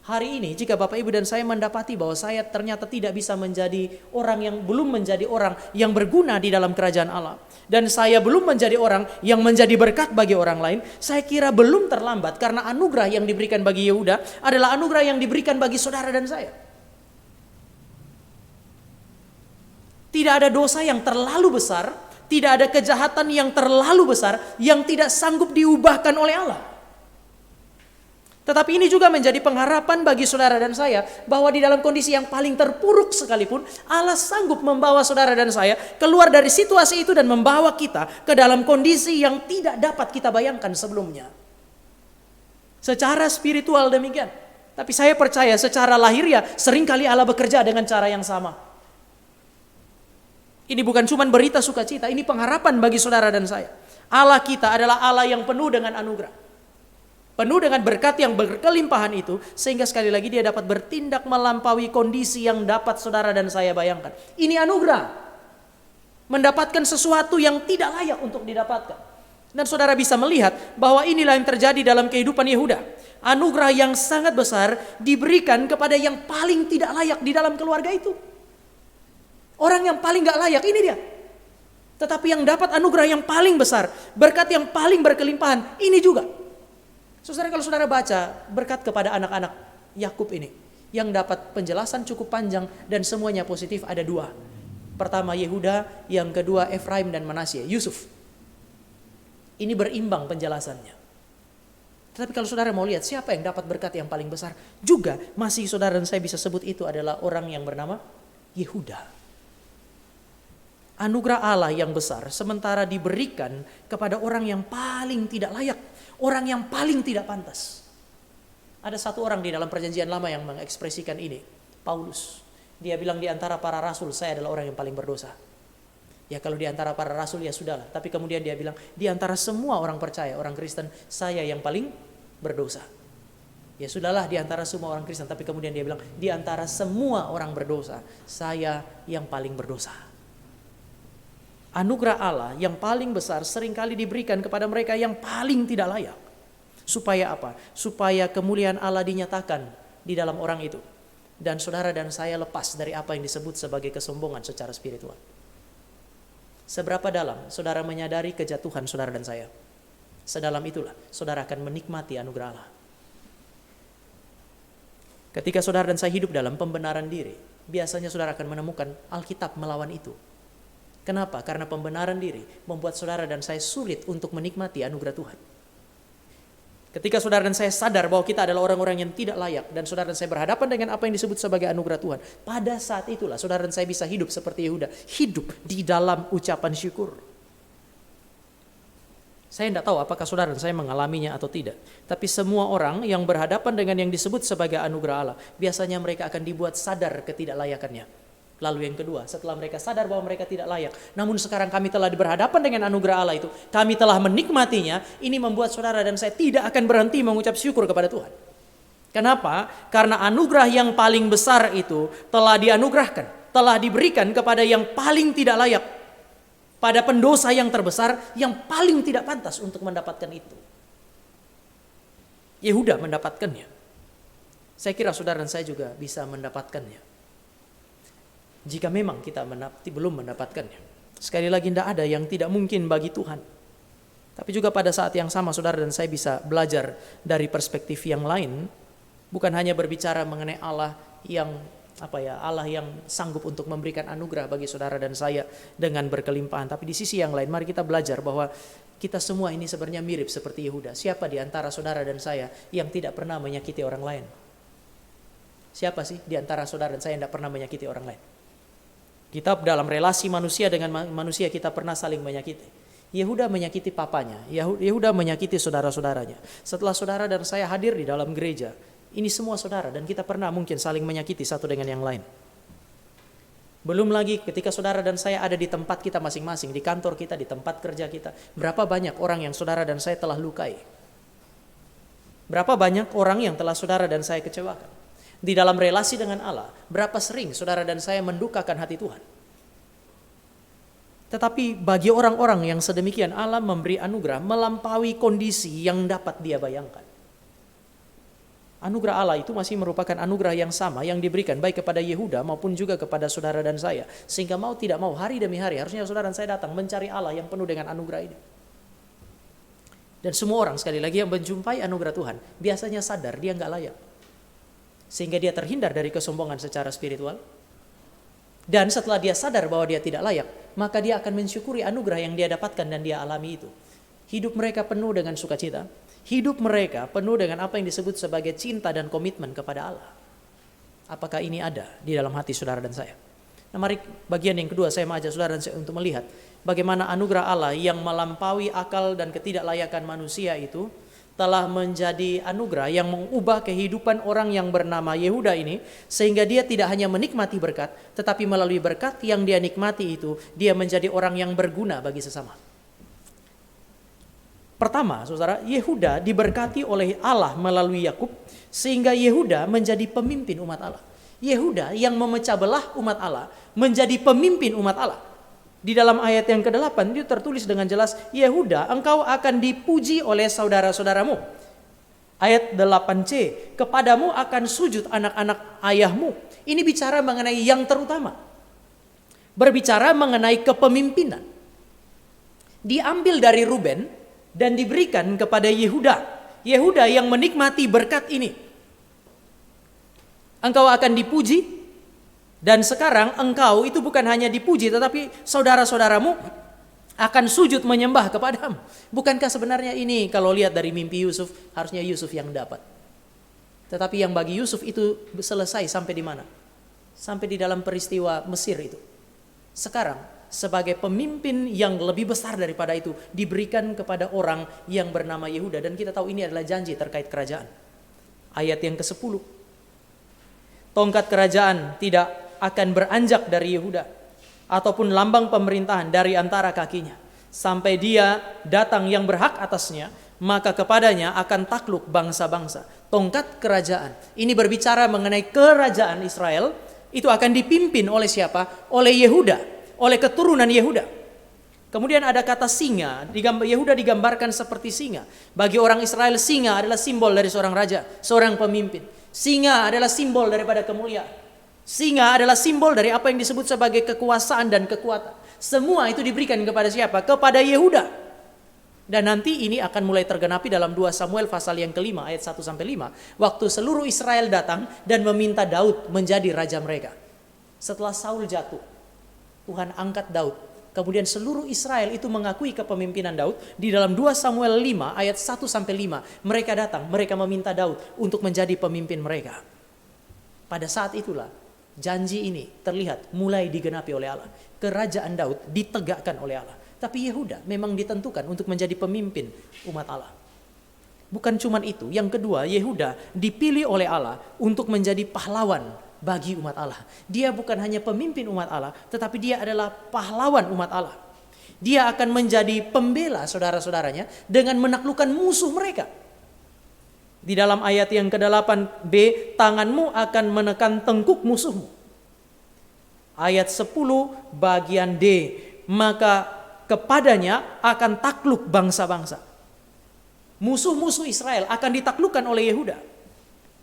Hari ini jika Bapak Ibu dan saya mendapati bahwa saya ternyata tidak bisa menjadi orang yang belum menjadi orang yang berguna di dalam kerajaan Allah, dan saya belum menjadi orang yang menjadi berkat bagi orang lain, saya kira belum terlambat, karena anugerah yang diberikan bagi Yehuda adalah anugerah yang diberikan bagi saudara dan saya. Tidak ada dosa yang terlalu besar, tidak ada kejahatan yang terlalu besar yang tidak sanggup diubahkan oleh Allah. Tetapi ini juga menjadi pengharapan bagi saudara dan saya, bahwa di dalam kondisi yang paling terpuruk sekalipun, Allah sanggup membawa saudara dan saya keluar dari situasi itu dan membawa kita ke dalam kondisi yang tidak dapat kita bayangkan sebelumnya. Secara spiritual demikian. Tapi saya percaya secara lahiriah seringkali Allah bekerja dengan cara yang sama. Ini bukan cuma berita sukacita, ini pengharapan bagi saudara dan saya. Allah kita adalah Allah yang penuh dengan anugerah. Penuh dengan berkat yang berkelimpahan itu, sehingga sekali lagi dia dapat bertindak melampaui kondisi yang dapat saudara dan saya bayangkan. Ini anugerah. Mendapatkan sesuatu yang tidak layak untuk didapatkan. Dan saudara bisa melihat bahwa inilah yang terjadi dalam kehidupan Yehuda. Anugerah yang sangat besar diberikan kepada yang paling tidak layak di dalam keluarga itu. Orang yang paling gak layak, ini dia. Tetapi yang dapat anugerah yang paling besar, berkat yang paling berkelimpahan, ini juga. Saudara, kalau saudara baca berkat kepada anak-anak Yakub ini, yang dapat penjelasan cukup panjang dan semuanya positif, ada dua. Pertama Yehuda, yang kedua Efraim dan Manasye, Yusuf. Ini berimbang penjelasannya. Tetapi kalau saudara mau lihat siapa yang dapat berkat yang paling besar, juga masih saudara dan saya bisa sebut itu adalah orang yang bernama Yehuda. Anugerah Allah yang besar sementara diberikan kepada orang yang paling tidak layak, orang yang paling tidak pantas. Ada satu orang di dalam perjanjian lama yang mengekspresikan ini, Paulus. Dia bilang di antara para rasul saya adalah orang yang paling berdosa. Ya kalau di antara para rasul ya sudahlah. Tapi kemudian dia bilang di antara semua orang percaya, orang Kristen, saya yang paling berdosa. Ya sudahlah di antara semua orang Kristen. Tapi kemudian dia bilang di antara semua orang berdosa, saya yang paling berdosa. Anugerah Allah yang paling besar seringkali diberikan kepada mereka yang paling tidak layak. Supaya apa? Supaya kemuliaan Allah dinyatakan di dalam orang itu. Dan saudara dan saya lepas dari apa yang disebut sebagai kesombongan secara spiritual. Seberapa dalam saudara menyadari kejatuhan saudara dan saya, sedalam itulah saudara akan menikmati anugerah Allah. Ketika saudara dan saya hidup dalam pembenaran diri, biasanya saudara akan menemukan Alkitab melawan itu. Kenapa? Karena pembenaran diri membuat saudara dan saya sulit untuk menikmati anugerah Tuhan. Ketika saudara dan saya sadar bahwa kita adalah orang-orang yang tidak layak, dan saudara dan saya berhadapan dengan apa yang disebut sebagai anugerah Tuhan, pada saat itulah saudara dan saya bisa hidup seperti Yehuda, hidup di dalam ucapan syukur. Saya tidak tahu apakah saudara dan saya mengalaminya atau tidak, tapi semua orang yang berhadapan dengan yang disebut sebagai anugerah Allah, biasanya mereka akan dibuat sadar ketidaklayakannya. Lalu yang kedua, setelah mereka sadar bahwa mereka tidak layak, namun sekarang kami telah berhadapan dengan anugerah Allah itu, kami telah menikmatinya, ini membuat saudara dan saya tidak akan berhenti mengucap syukur kepada Tuhan. Kenapa? Karena anugerah yang paling besar itu telah dianugerahkan, telah diberikan kepada yang paling tidak layak, pada pendosa yang terbesar, yang paling tidak pantas untuk mendapatkan itu. Yehuda mendapatkannya. Saya kira saudara dan saya juga bisa mendapatkannya. Jika memang kita belum mendapatkannya. Sekali lagi tidak ada yang tidak mungkin bagi Tuhan. Tapi juga pada saat yang sama saudara dan saya bisa belajar dari perspektif yang lain. Bukan hanya berbicara mengenai Allah yang Allah yang sanggup untuk memberikan anugerah bagi saudara dan saya dengan berkelimpahan. Tapi di sisi yang lain mari kita belajar bahwa kita semua ini sebenarnya mirip seperti Yehuda. Siapa di antara saudara dan saya yang tidak pernah menyakiti orang lain? Siapa sih di antara saudara dan saya yang tidak pernah menyakiti orang lain? Kita dalam relasi manusia dengan manusia kita pernah saling menyakiti. Yehuda menyakiti papanya, Yehuda menyakiti saudara-saudaranya. Setelah saudara dan saya hadir di dalam gereja, ini semua saudara dan kita pernah mungkin saling menyakiti satu dengan yang lain. Belum lagi ketika saudara dan saya ada di tempat kita masing-masing, di kantor kita, di tempat kerja kita, berapa banyak orang yang saudara dan saya telah lukai. Berapa banyak orang yang telah saudara dan saya kecewakan. Di dalam relasi dengan Allah, berapa sering saudara dan saya mendukakan hati Tuhan. Tetapi bagi orang-orang yang sedemikian, Allah memberi anugerah melampaui kondisi yang dapat dia bayangkan. Anugerah Allah itu masih merupakan anugerah yang sama yang diberikan baik kepada Yehuda maupun juga kepada saudara dan saya. Sehingga mau tidak mau hari demi hari harusnya saudara dan saya datang mencari Allah yang penuh dengan anugerah ini. Dan semua orang sekali lagi yang menjumpai anugerah Tuhan biasanya sadar dia nggak layak. Sehingga dia terhindar dari kesombongan secara spiritual. Dan setelah dia sadar bahwa dia tidak layak, maka dia akan mensyukuri anugerah yang dia dapatkan dan dia alami itu. Hidup mereka penuh dengan sukacita. Hidup mereka penuh dengan apa yang disebut sebagai cinta dan komitmen kepada Allah. Apakah ini ada di dalam hati saudara dan saya? Nah, mari bagian yang kedua saya mengajak saudara dan saya untuk melihat bagaimana anugerah Allah yang melampaui akal dan ketidaklayakan manusia itu telah menjadi anugerah yang mengubah kehidupan orang yang bernama Yehuda ini, sehingga dia tidak hanya menikmati berkat, tetapi melalui berkat yang dia nikmati itu, dia menjadi orang yang berguna bagi sesama. Pertama, saudara, Yehuda diberkati oleh Allah melalui Yakub, sehingga Yehuda menjadi pemimpin umat Allah. Yehuda yang memecah belah umat Allah menjadi pemimpin umat Allah. Di dalam ayat yang ke-8 itu tertulis dengan jelas, Yehuda, engkau akan dipuji oleh saudara-saudaramu. Ayat 8c, kepadamu akan sujud anak-anak ayahmu. Ini bicara mengenai yang terutama. Berbicara mengenai kepemimpinan. Diambil dari Ruben dan diberikan kepada Yehuda. Yehuda yang menikmati berkat ini. Engkau akan dipuji. Dan sekarang engkau itu bukan hanya dipuji, tetapi saudara-saudaramu akan sujud menyembah kepadamu. Bukankah sebenarnya ini kalau lihat dari mimpi Yusuf, harusnya Yusuf yang dapat. Tetapi yang bagi Yusuf itu selesai sampai di mana? Sampai di dalam peristiwa Mesir itu. Sekarang sebagai pemimpin yang lebih besar daripada itu diberikan kepada orang yang bernama Yehuda. Dan kita tahu ini adalah janji terkait kerajaan. Ayat yang ke-10. Tongkat kerajaan tidak akan beranjak dari Yehuda ataupun lambang pemerintahan dari antara kakinya sampai dia datang yang berhak atasnya, maka kepadanya akan takluk bangsa-bangsa. Tongkat kerajaan ini berbicara mengenai kerajaan Israel, itu akan dipimpin oleh siapa? Oleh Yehuda, oleh keturunan Yehuda. Kemudian ada kata singa. Yehuda digambarkan seperti singa. Bagi orang Israel, singa adalah simbol dari seorang raja, seorang pemimpin. Singa adalah simbol daripada kemuliaan. Singa adalah simbol dari apa yang disebut sebagai kekuasaan dan kekuatan. Semua itu diberikan kepada siapa? Kepada Yehuda. Dan nanti ini akan mulai tergenapi dalam 2 Samuel pasal yang ke-5 ayat 1-5. Waktu seluruh Israel datang dan meminta Daud menjadi raja mereka. Setelah Saul jatuh, Tuhan angkat Daud. Kemudian seluruh Israel itu mengakui kepemimpinan Daud. Di dalam 2 Samuel 5 ayat 1-5 mereka datang, mereka meminta Daud untuk menjadi pemimpin mereka. Pada saat itulah janji ini terlihat mulai digenapi oleh Allah. Kerajaan Daud ditegakkan oleh Allah. Tapi Yehuda memang ditentukan untuk menjadi pemimpin umat Allah. Bukan cuma itu. Yang kedua, Yehuda dipilih oleh Allah untuk menjadi pahlawan bagi umat Allah. Dia bukan hanya pemimpin umat Allah, tetapi dia adalah pahlawan umat Allah. Dia akan menjadi pembela saudara-saudaranya dengan menaklukkan musuh mereka. Di dalam ayat yang ke-8b, tanganmu akan menekan tengkuk musuhmu. Ayat 10 bagian D, maka kepadanya akan takluk bangsa-bangsa. Musuh-musuh Israel akan ditaklukkan oleh Yehuda.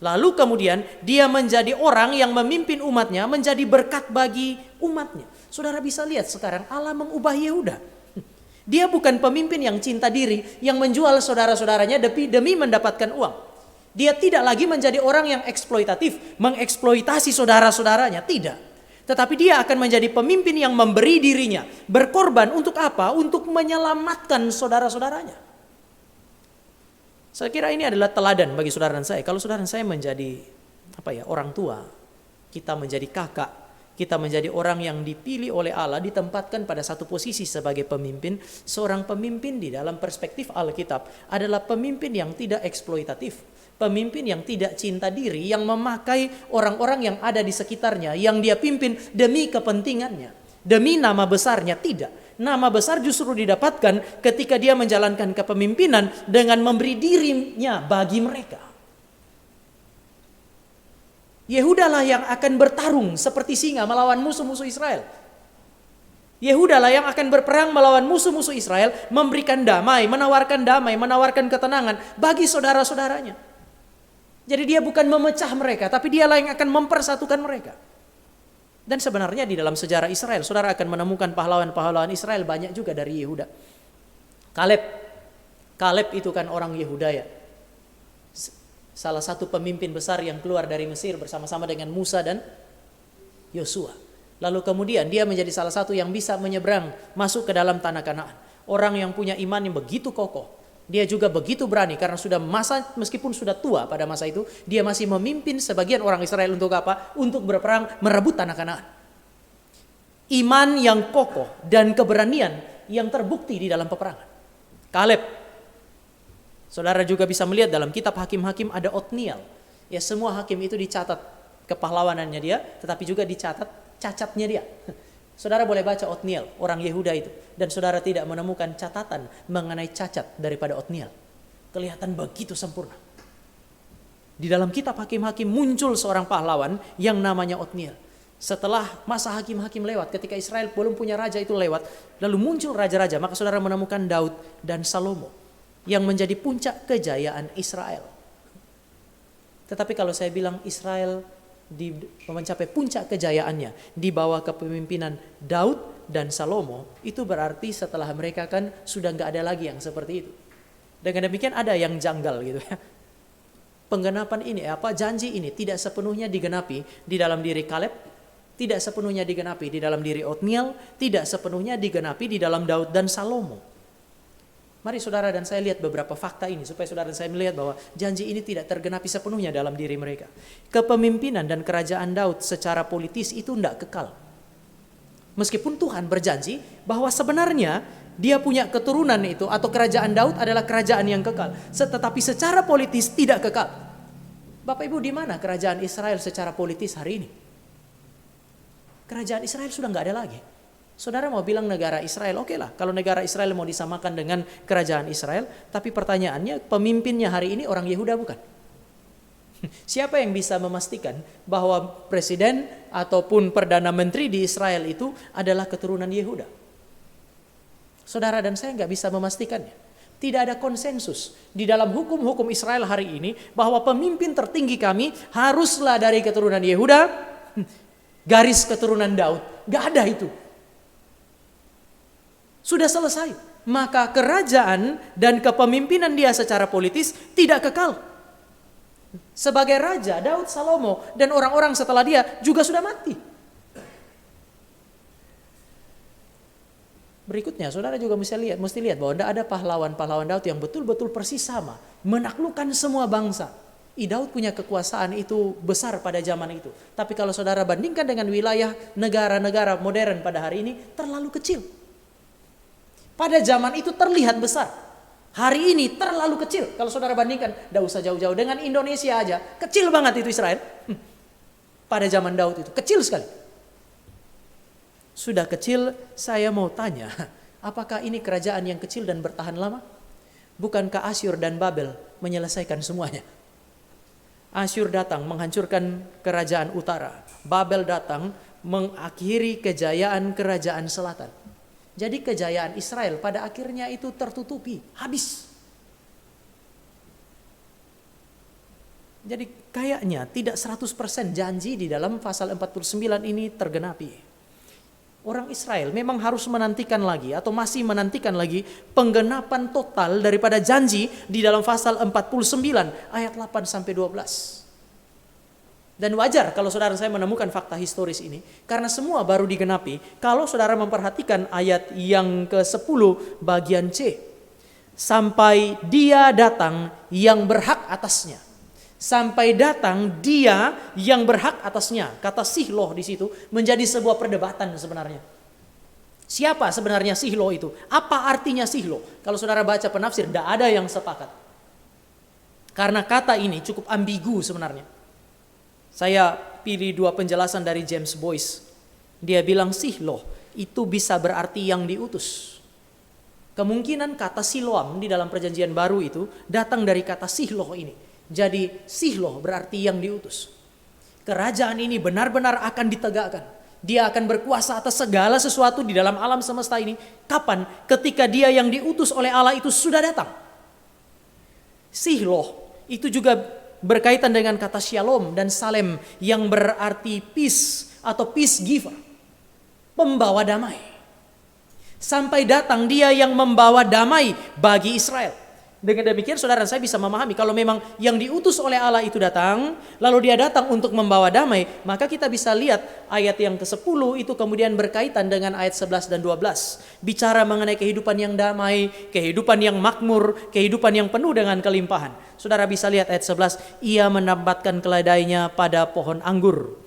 Lalu kemudian dia menjadi orang yang memimpin umatnya, menjadi berkat bagi umatnya. Saudara bisa lihat sekarang Allah mengubah Yehuda. Dia bukan pemimpin yang cinta diri, yang menjual saudara-saudaranya demi mendapatkan uang. Dia tidak lagi menjadi orang yang eksploitatif, mengeksploitasi saudara-saudaranya, tidak. Tetapi dia akan menjadi pemimpin yang memberi dirinya, berkorban untuk apa? Untuk menyelamatkan saudara-saudaranya. Saya kira ini adalah teladan bagi saudara dan saya. Kalau saudara dan saya menjadi orang tua, kita menjadi kakak, kita menjadi orang yang dipilih oleh Allah, ditempatkan pada satu posisi sebagai pemimpin. Seorang pemimpin di dalam perspektif Alkitab adalah pemimpin yang tidak eksploitatif. Pemimpin yang tidak cinta diri, yang memakai orang-orang yang ada di sekitarnya, yang dia pimpin demi kepentingannya, demi nama besarnya. Tidak. Nama besar justru didapatkan ketika dia menjalankan kepemimpinan dengan memberi dirinya bagi mereka. Yehudalah yang akan bertarung seperti singa melawan musuh-musuh Israel. Yehudalah yang akan berperang melawan musuh-musuh Israel, memberikan damai, menawarkan ketenangan bagi saudara-saudaranya. Jadi dia bukan memecah mereka, tapi dialah yang akan mempersatukan mereka. Dan sebenarnya di dalam sejarah Israel, saudara akan menemukan pahlawan-pahlawan Israel banyak juga dari Yehuda. Kaleb itu kan orang Yehuda ya. Salah satu pemimpin besar yang keluar dari Mesir bersama-sama dengan Musa dan Yosua. Lalu kemudian dia menjadi salah satu yang bisa menyeberang masuk ke dalam tanah Kanaan. Orang yang punya iman yang begitu kokoh. Dia juga begitu berani karena sudah meskipun sudah tua pada masa itu, dia masih memimpin sebagian orang Israel untuk apa? Untuk berperang merebut tanah Kanaan. Iman yang kokoh dan keberanian yang terbukti di dalam peperangan. Kaleb. Saudara juga bisa melihat dalam kitab Hakim-Hakim ada Otniel. Ya, semua hakim itu dicatat kepahlawanannya dia, tetapi juga dicatat cacatnya dia. Saudara boleh baca Otniel, orang Yehuda itu. Dan saudara tidak menemukan catatan mengenai cacat daripada Otniel. Kelihatan begitu sempurna. Di dalam kitab Hakim-Hakim muncul seorang pahlawan yang namanya Otniel. Setelah masa hakim-hakim lewat, ketika Israel belum punya raja itu lewat, lalu muncul raja-raja, maka saudara menemukan Daud dan Salomo yang menjadi puncak kejayaan Israel. Tetapi kalau saya bilang Israel mencapai puncak kejayaannya di bawah kepemimpinan Daud dan Salomo, itu berarti setelah mereka kan sudah nggak ada lagi yang seperti itu. Dengan demikian ada yang janggal gitu ya. Penggenapan ini janji ini tidak sepenuhnya digenapi di dalam diri Kaleb, tidak sepenuhnya digenapi di dalam diri Otniel, tidak sepenuhnya digenapi di dalam Daud dan Salomo. Mari saudara dan saya lihat beberapa fakta ini supaya saudara dan saya melihat bahwa janji ini tidak tergenapi sepenuhnya dalam diri mereka. Kepemimpinan dan kerajaan Daud secara politis itu tidak kekal. Meskipun Tuhan berjanji bahwa sebenarnya dia punya keturunan itu atau kerajaan Daud adalah kerajaan yang kekal. Tetapi secara politis tidak kekal. Bapak Ibu, di mana kerajaan Israel secara politis hari ini? Kerajaan Israel sudah nggak ada lagi. Saudara mau bilang negara Israel, oke lah. Kalau negara Israel mau disamakan dengan kerajaan Israel, tapi pertanyaannya pemimpinnya hari ini orang Yehuda bukan? Siapa yang bisa memastikan bahwa presiden ataupun perdana menteri di Israel itu adalah keturunan Yehuda? Saudara dan saya nggak bisa memastikannya. Tidak ada konsensus di dalam hukum-hukum Israel hari ini bahwa pemimpin tertinggi kami haruslah dari keturunan Yehuda, garis keturunan Daud. Nggak ada itu. Sudah selesai. Maka kerajaan dan kepemimpinan dia secara politis tidak kekal. Sebagai raja, Daud, Salomo, dan orang-orang setelah dia juga sudah mati. Berikutnya, saudara juga mesti lihat bahwa tidak ada pahlawan-pahlawan Daud yang betul-betul persis sama. Menaklukkan semua bangsa. Daud punya kekuasaan itu besar pada zaman itu. Tapi kalau saudara bandingkan dengan wilayah negara-negara modern pada hari ini, terlalu kecil. Pada zaman itu terlihat besar. Hari ini terlalu kecil. Kalau saudara bandingkan, tidak usah jauh-jauh dengan Indonesia aja. Kecil banget itu Israel. Pada zaman Daud itu, kecil sekali. Sudah kecil, saya mau tanya, apakah ini kerajaan yang kecil dan bertahan lama? Bukankah Asyur dan Babel menyelesaikan semuanya? Asyur datang menghancurkan kerajaan utara. Babel datang mengakhiri kejayaan kerajaan selatan. Jadi kejayaan Israel pada akhirnya itu tertutupi, habis. Jadi kayaknya tidak 100% janji di dalam pasal 49 ini tergenapi. Orang Israel memang harus menantikan lagi atau masih menantikan lagi penggenapan total daripada janji di dalam pasal 49 ayat 8 sampai 12. Dan wajar kalau saudara saya menemukan fakta historis ini. Karena semua baru digenapi kalau saudara memperhatikan ayat yang ke-10 bagian C. Sampai dia datang yang berhak atasnya. Sampai datang dia yang berhak atasnya. Kata sihloh di situ menjadi sebuah perdebatan sebenarnya. Siapa sebenarnya sihloh itu? Apa artinya sihloh? Kalau saudara baca penafsir, tidak ada yang sepakat. Karena kata ini cukup ambigu sebenarnya. Saya pilih dua penjelasan dari James Boyce. Dia bilang sihloh itu bisa berarti yang diutus. Kemungkinan kata siloam di dalam perjanjian baru itu datang dari kata sihloh ini. Jadi sihloh berarti yang diutus. Kerajaan ini benar-benar akan ditegakkan. Dia akan berkuasa atas segala sesuatu di dalam alam semesta ini. Kapan? Ketika dia yang diutus oleh Allah itu sudah datang. Sihloh itu juga berkaitan dengan kata shalom dan salem yang berarti peace atau peace giver, pembawa damai. Sampai datang dia yang membawa damai bagi Israel. Dengan demikian saudara saya bisa memahami kalau memang yang diutus oleh Allah itu datang, lalu dia datang untuk membawa damai, maka kita bisa lihat ayat yang ke-10 itu kemudian berkaitan dengan ayat 11 dan 12. Bicara mengenai kehidupan yang damai, kehidupan yang makmur, kehidupan yang penuh dengan kelimpahan. Saudara bisa lihat ayat 11, ia menambatkan keledainya pada pohon anggur,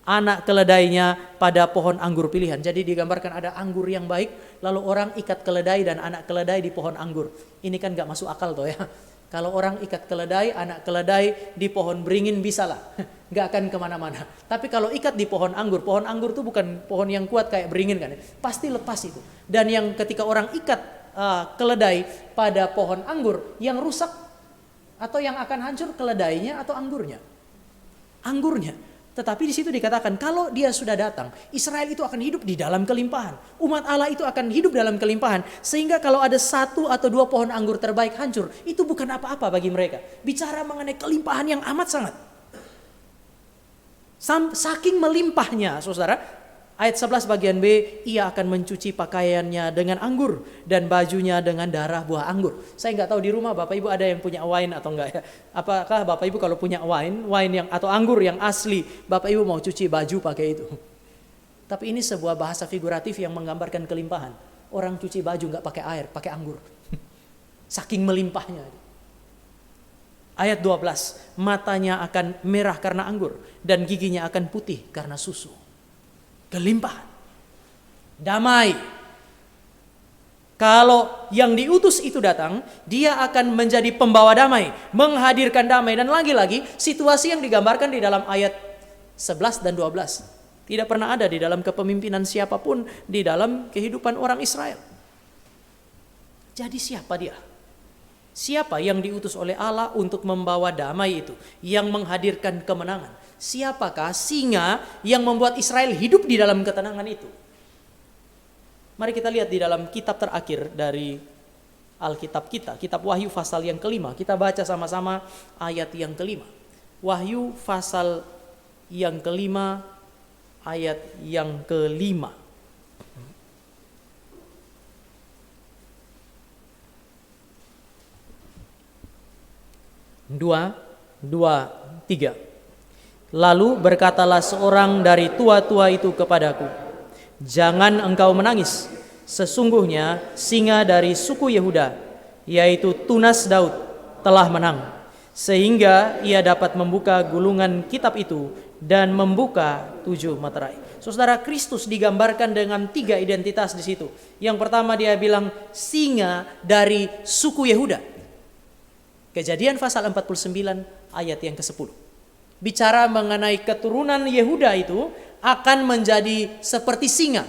anak keledainya pada pohon anggur pilihan. Jadi digambarkan ada anggur yang baik, lalu orang ikat keledai dan anak keledai di pohon anggur. Ini kan gak masuk akal tuh ya. Kalau orang ikat keledai, anak keledai di pohon beringin bisalah, gak akan kemana-mana. Tapi kalau ikat di pohon anggur tuh bukan pohon yang kuat kayak beringin kan, pasti lepas itu. Dan yang ketika orang ikat keledai pada pohon anggur, yang rusak atau yang akan hancur keledainya atau anggurnya? Anggurnya. Tetapi di situ dikatakan kalau dia sudah datang, Israel itu akan hidup di dalam kelimpahan. Umat Allah itu akan hidup dalam kelimpahan. Sehingga kalau ada 1 atau 2 pohon anggur terbaik hancur, itu bukan apa-apa bagi mereka. Bicara mengenai kelimpahan yang amat sangat. Saking melimpahnya, saudara. Ayat 11 bagian B, ia akan mencuci pakaiannya dengan anggur dan bajunya dengan darah buah anggur. Saya nggak tahu di rumah Bapak Ibu ada yang punya wine atau enggak ya. Apakah Bapak Ibu kalau punya wine yang atau anggur yang asli, Bapak Ibu mau cuci baju pakai itu. Tapi ini sebuah bahasa figuratif yang menggambarkan kelimpahan. Orang cuci baju nggak pakai air, pakai anggur. Saking melimpahnya. Ayat 12, matanya akan merah karena anggur dan giginya akan putih karena susu. Kelimpahan, damai. Kalau yang diutus itu datang, dia akan menjadi pembawa damai, menghadirkan damai. Dan lagi-lagi situasi yang digambarkan di dalam ayat 11 dan 12 tidak pernah ada di dalam kepemimpinan siapapun di dalam kehidupan orang Israel. Jadi siapa dia? Siapa yang diutus oleh Allah untuk membawa damai itu, yang menghadirkan kemenangan? Siapakah singa yang membuat Israel hidup di dalam ketenangan itu? Mari kita lihat di dalam kitab terakhir dari Alkitab kita, kitab Wahyu pasal yang kelima. Kita baca sama-sama ayat yang kelima. Wahyu pasal yang kelima, ayat yang kelima. Dua, tiga. Lalu berkatalah seorang dari tua-tua itu kepadaku, jangan engkau menangis. Sesungguhnya singa dari suku Yehuda, yaitu Tunas Daud, telah menang, sehingga ia dapat membuka gulungan kitab itu dan membuka 7 meterai. Saudara, Kristus digambarkan dengan 3 identitas di situ. Yang pertama dia bilang singa dari suku Yehuda. Kejadian pasal 49 ayat yang ke-10. Bicara mengenai keturunan Yehuda itu akan menjadi seperti singa.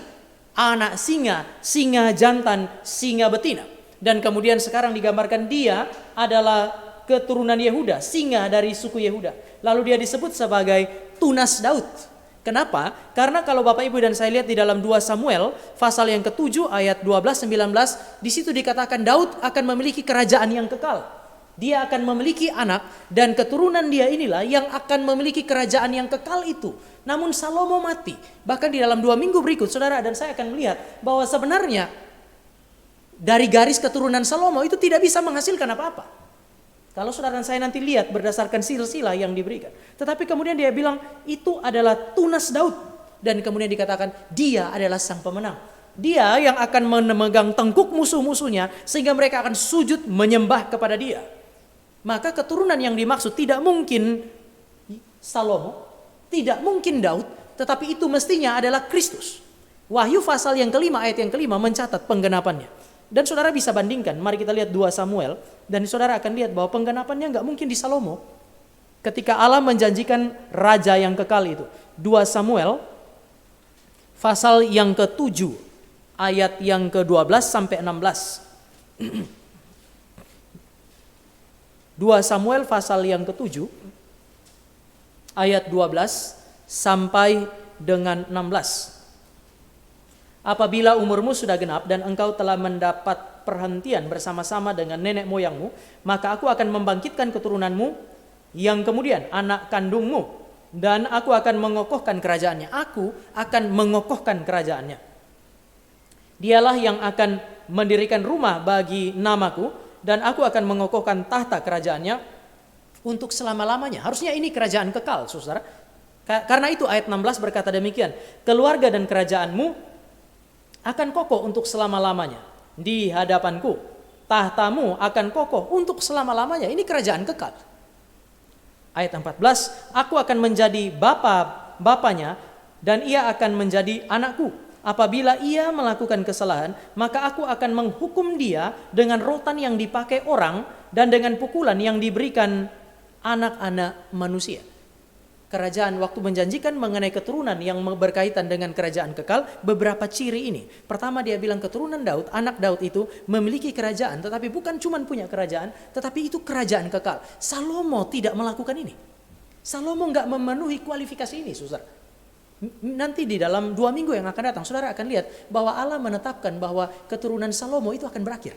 Anak singa, singa jantan, singa betina. Dan kemudian sekarang digambarkan dia adalah keturunan Yehuda, singa dari suku Yehuda. Lalu dia disebut sebagai Tunas Daud. Kenapa? Karena kalau Bapak Ibu dan saya lihat di dalam 2 Samuel pasal yang ke-7 ayat 12-19, di situ dikatakan Daud akan memiliki kerajaan yang kekal. Dia akan memiliki anak dan keturunan dia inilah yang akan memiliki kerajaan yang kekal itu. Namun Salomo mati. Bahkan di dalam 2 minggu berikut saudara dan saya akan melihat bahwa sebenarnya dari garis keturunan Salomo itu tidak bisa menghasilkan apa-apa. Kalau saudara dan saya nanti lihat berdasarkan silsilah yang diberikan. Tetapi kemudian dia bilang itu adalah Tunas Daud. Dan kemudian dikatakan dia adalah sang pemenang. Dia yang akan memegang tengkuk musuh-musuhnya sehingga mereka akan sujud menyembah kepada dia. Maka keturunan yang dimaksud tidak mungkin Salomo, tidak mungkin Daud, tetapi itu mestinya adalah Kristus. Wahyu pasal yang kelima, ayat yang kelima mencatat penggenapannya. Dan saudara bisa bandingkan, mari kita lihat 2 Samuel, dan saudara akan lihat bahwa penggenapannya nggak mungkin di Salomo. Ketika Allah menjanjikan raja yang kekal itu. 2 Samuel pasal yang ke-7, ayat yang ke-12 sampai 16. 2 Samuel pasal yang ke-7 ayat 12 sampai dengan 16. Apabila umurmu sudah genap dan engkau telah mendapat perhentian bersama-sama dengan nenek moyangmu, maka aku akan membangkitkan keturunanmu Yang kemudian anak kandungmu, dan aku akan mengokohkan kerajaannya. Aku akan mengokohkan kerajaannya. Dialah yang akan mendirikan rumah bagi namaku, dan aku akan mengokohkan tahta kerajaannya untuk selama-lamanya. Harusnya ini kerajaan kekal, saudara. Karena itu ayat 16 berkata demikian, keluarga dan kerajaanmu akan kokoh untuk selama-lamanya di hadapanku. Tahtamu akan kokoh untuk selama-lamanya. Ini kerajaan kekal. Ayat 14, aku akan menjadi bapanya dan ia akan menjadi anakku. Apabila ia melakukan kesalahan, maka aku akan menghukum dia dengan rotan yang dipakai orang dan dengan pukulan yang diberikan anak-anak manusia. Kerajaan waktu menjanjikan mengenai keturunan yang berkaitan dengan kerajaan kekal, beberapa ciri ini. Pertama dia bilang keturunan Daud, anak Daud itu memiliki kerajaan, tetapi bukan cuma punya kerajaan, tetapi itu kerajaan kekal. Salomo tidak melakukan ini. Salomo nggak memenuhi kualifikasi ini, saudara. Nanti di dalam 2 minggu yang akan datang, saudara akan lihat bahwa Allah menetapkan bahwa keturunan Salomo itu akan berakhir.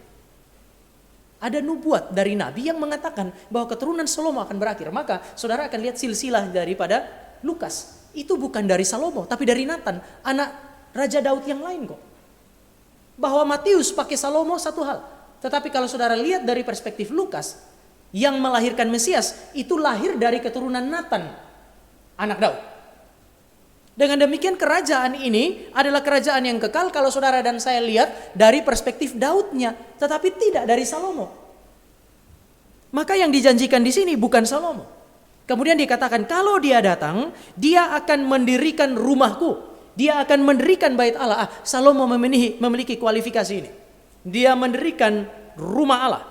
Ada nubuat dari Nabi yang mengatakan bahwa keturunan Salomo akan berakhir. Maka saudara akan lihat silsilah daripada Lukas. Itu bukan dari Salomo, tapi dari Nathan, anak Raja Daud yang lain kok. Bahwa Matius pakai Salomo satu hal. Tetapi kalau saudara lihat dari perspektif Lukas, yang melahirkan Mesias itu lahir dari keturunan Nathan, anak Daud. Dengan demikian kerajaan ini adalah kerajaan yang kekal kalau saudara dan saya lihat dari perspektif Daudnya, tetapi tidak dari Salomo. Maka yang dijanjikan di sini bukan Salomo. Kemudian dikatakan kalau dia datang, dia akan mendirikan rumahku. Dia akan mendirikan bait Allah. Salomo memiliki kualifikasi ini. Dia mendirikan rumah Allah.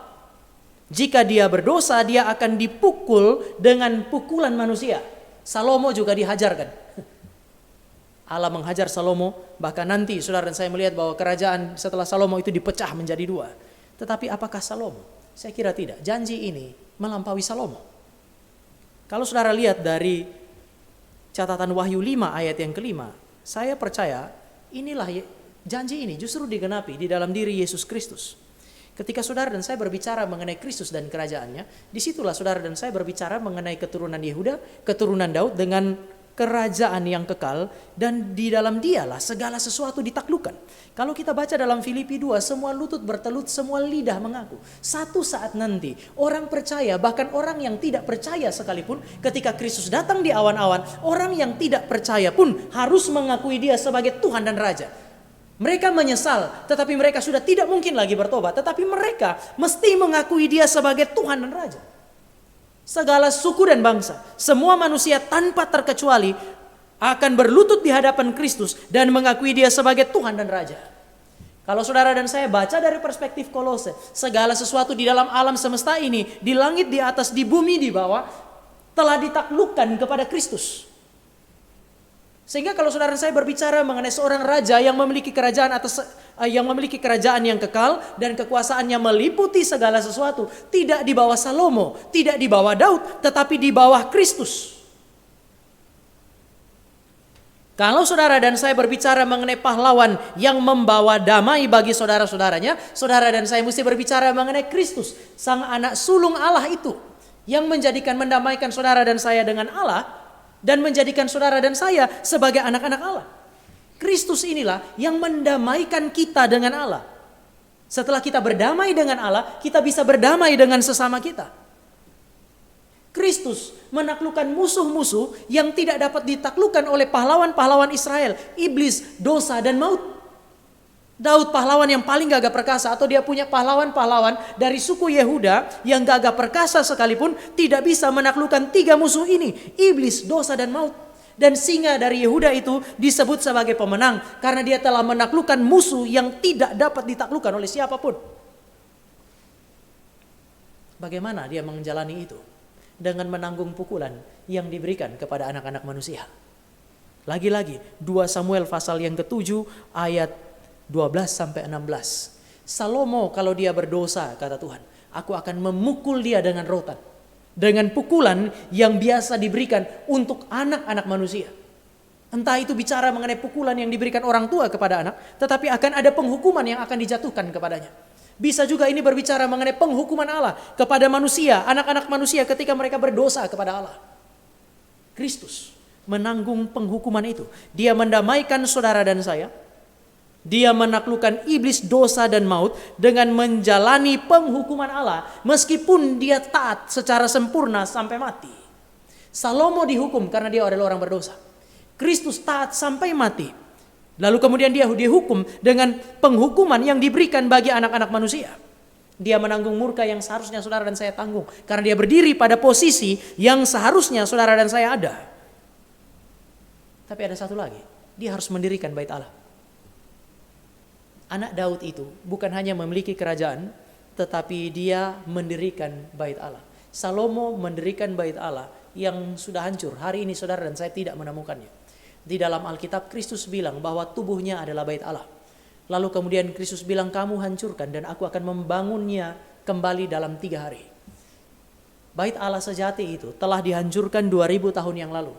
Jika dia berdosa, dia akan dipukul dengan pukulan manusia. Salomo juga dihajarkan. Allah menghajar Salomo, bahkan nanti saudara dan saya melihat bahwa kerajaan setelah Salomo itu dipecah menjadi 2. Tetapi apakah Salomo? Saya kira tidak. Janji ini melampaui Salomo. Kalau saudara lihat dari catatan Wahyu 5 ayat yang kelima, saya percaya inilah janji ini justru digenapi di dalam diri Yesus Kristus. Ketika saudara dan saya berbicara mengenai Kristus dan kerajaannya, disitulah saudara dan saya berbicara mengenai keturunan Yehuda, keturunan Daud dengan kerajaan yang kekal, dan di dalam dialah segala sesuatu ditaklukkan. Kalau kita baca dalam Filipi 2, semua lutut bertelut, semua lidah mengaku. Satu saat nanti orang percaya, bahkan orang yang tidak percaya sekalipun, ketika Kristus datang di awan-awan, orang yang tidak percaya pun harus mengakui dia sebagai Tuhan dan Raja. Mereka menyesal, tetapi mereka sudah tidak mungkin lagi bertobat, tetapi mereka mesti mengakui dia sebagai Tuhan dan Raja. Segala suku dan bangsa, semua manusia tanpa terkecuali akan berlutut di hadapan Kristus dan mengakui dia sebagai Tuhan dan Raja. Kalau saudara dan saya baca dari perspektif Kolose, segala sesuatu di dalam alam semesta ini, di langit, di atas, di bumi, di bawah, telah ditaklukkan kepada Kristus. Sehingga kalau saudara dan saya berbicara mengenai seorang raja yang memiliki kerajaan yang kekal dan kekuasaannya meliputi segala sesuatu, tidak di bawah Salomo, tidak di bawah Daud, tetapi di bawah Kristus. Kalau saudara dan saya berbicara mengenai pahlawan yang membawa damai bagi saudara-saudaranya, saudara dan saya mesti berbicara mengenai Kristus, sang anak sulung Allah itu, yang mendamaikan saudara dan saya dengan Allah, dan menjadikan saudara dan saya sebagai anak-anak Allah. Kristus inilah yang mendamaikan kita dengan Allah. Setelah kita berdamai dengan Allah, kita bisa berdamai dengan sesama kita. Kristus menaklukkan musuh-musuh yang tidak dapat ditaklukkan oleh pahlawan-pahlawan Israel, iblis, dosa, dan maut. Daud pahlawan yang paling gagah perkasa, atau dia punya pahlawan-pahlawan dari suku Yehuda yang gagah perkasa sekalipun tidak bisa menaklukkan 3 musuh ini, iblis, dosa, dan maut. Dan singa dari Yehuda itu disebut sebagai pemenang karena dia telah menaklukkan musuh yang tidak dapat ditaklukkan oleh siapapun. Bagaimana dia menjalani itu? Dengan menanggung pukulan yang diberikan kepada anak-anak manusia. Lagi-lagi 2 Samuel pasal yang ke-7 ayat 12-16. Salomo kalau dia berdosa, kata Tuhan, aku akan memukul dia dengan rotan, dengan pukulan yang biasa diberikan untuk anak-anak manusia. Entah itu bicara mengenai pukulan yang diberikan orang tua kepada anak, tetapi akan ada penghukuman yang akan dijatuhkan kepadanya. Bisa juga ini berbicara mengenai penghukuman Allah kepada manusia, anak-anak manusia ketika mereka berdosa kepada Allah. Kristus menanggung penghukuman itu. Dia mendamaikan saudara dan saya. Dia menaklukkan iblis, dosa dan maut dengan menjalani penghukuman Allah meskipun dia taat secara sempurna sampai mati. Salomo dihukum karena dia adalah orang berdosa. Kristus taat sampai mati. Lalu kemudian dia dihukum dengan penghukuman yang diberikan bagi anak-anak manusia. Dia menanggung murka yang seharusnya saudara dan saya tanggung. Karena dia berdiri pada posisi yang seharusnya saudara dan saya ada. Tapi ada satu lagi. Dia harus mendirikan bait Allah. Anak Daud itu bukan hanya memiliki kerajaan, tetapi dia mendirikan bait Allah. Salomo mendirikan bait Allah yang sudah hancur. Hari ini saudara dan saya tidak menemukannya. Di dalam Alkitab Kristus bilang bahwa tubuhnya adalah bait Allah. Lalu kemudian Kristus bilang, kamu hancurkan dan aku akan membangunnya kembali dalam 3 hari. Bait Allah sejati itu telah dihancurkan 2000 tahun yang lalu.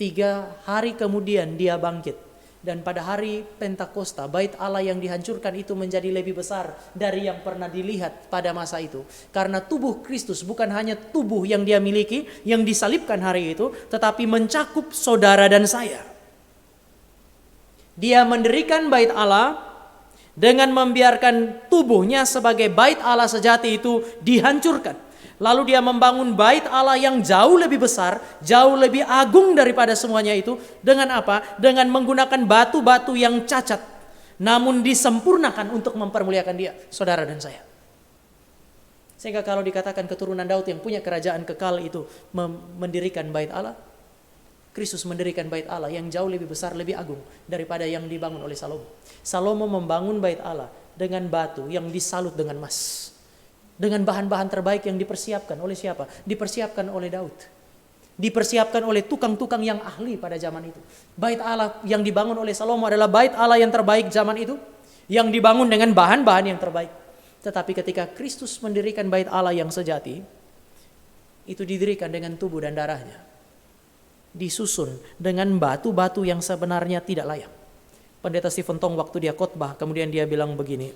3 hari kemudian dia bangkit. Dan pada hari Pentakosta, bait Allah yang dihancurkan itu menjadi lebih besar dari yang pernah dilihat pada masa itu. Karena tubuh Kristus bukan hanya tubuh yang dia miliki, yang disalibkan hari itu, tetapi mencakup saudara dan saya. Dia mendirikan bait Allah dengan membiarkan tubuhnya sebagai bait Allah sejati itu dihancurkan. Lalu dia membangun bait Allah yang jauh lebih besar, jauh lebih agung daripada semuanya itu. Dengan apa? Dengan menggunakan batu-batu yang cacat, namun disempurnakan untuk mempermuliakan dia, saudara dan saya. Sehingga kalau dikatakan keturunan Daud yang punya kerajaan kekal itu mendirikan bait Allah, Kristus mendirikan bait Allah yang jauh lebih besar, lebih agung daripada yang dibangun oleh Salomo. Salomo membangun bait Allah dengan batu yang disalut dengan emas. Dengan bahan-bahan terbaik yang dipersiapkan oleh siapa? Dipersiapkan oleh Daud. Dipersiapkan oleh tukang-tukang yang ahli pada zaman itu. Bait Allah yang dibangun oleh Salomo adalah bait Allah yang terbaik zaman itu. Yang dibangun dengan bahan-bahan yang terbaik. Tetapi ketika Kristus mendirikan bait Allah yang sejati, itu didirikan dengan tubuh dan darahnya. Disusun dengan batu-batu yang sebenarnya tidak layak. Pendeta Stephen Tong waktu dia khotbah, kemudian dia bilang begini,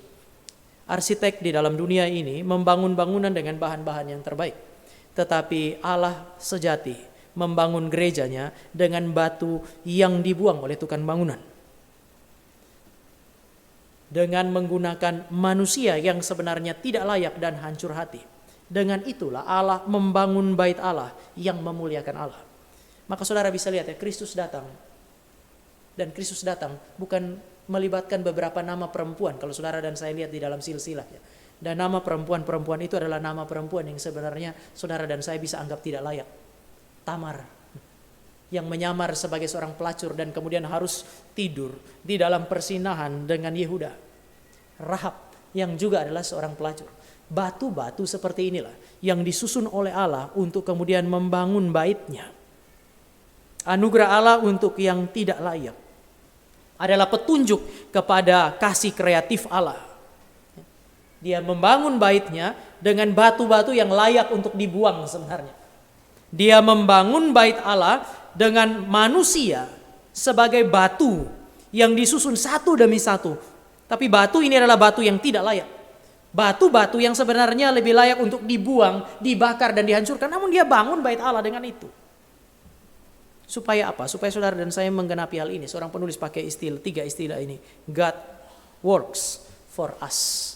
arsitek di dalam dunia ini membangun bangunan dengan bahan-bahan yang terbaik. Tetapi Allah sejati membangun gerejanya dengan batu yang dibuang oleh tukang bangunan. Dengan menggunakan manusia yang sebenarnya tidak layak dan hancur hati. Dengan itulah Allah membangun bait Allah yang memuliakan Allah. Maka saudara bisa lihat ya, Kristus datang. Dan Kristus datang bukan melibatkan beberapa nama perempuan. Kalau saudara dan saya lihat di dalam silsilah ya. Dan nama perempuan-perempuan itu adalah nama perempuan yang sebenarnya saudara dan saya bisa anggap tidak layak. Tamar, yang menyamar sebagai seorang pelacur dan kemudian harus tidur di dalam persinahan dengan Yehuda. Rahab, yang juga adalah seorang pelacur. Batu-batu seperti inilah yang disusun oleh Allah untuk kemudian membangun baitnya. Anugerah Allah untuk yang tidak layak adalah petunjuk kepada kasih kreatif Allah. Dia membangun baitnya dengan batu-batu yang layak untuk dibuang sebenarnya. Dia membangun bait Allah dengan manusia sebagai batu yang disusun satu demi satu. Tapi batu ini adalah batu yang tidak layak. Batu-batu yang sebenarnya lebih layak untuk dibuang, dibakar dan dihancurkan. Namun dia bangun bait Allah dengan itu. Supaya apa? Supaya saudara dan saya menggenapi hal ini. Seorang penulis pakai 3 istilah ini. God works for us.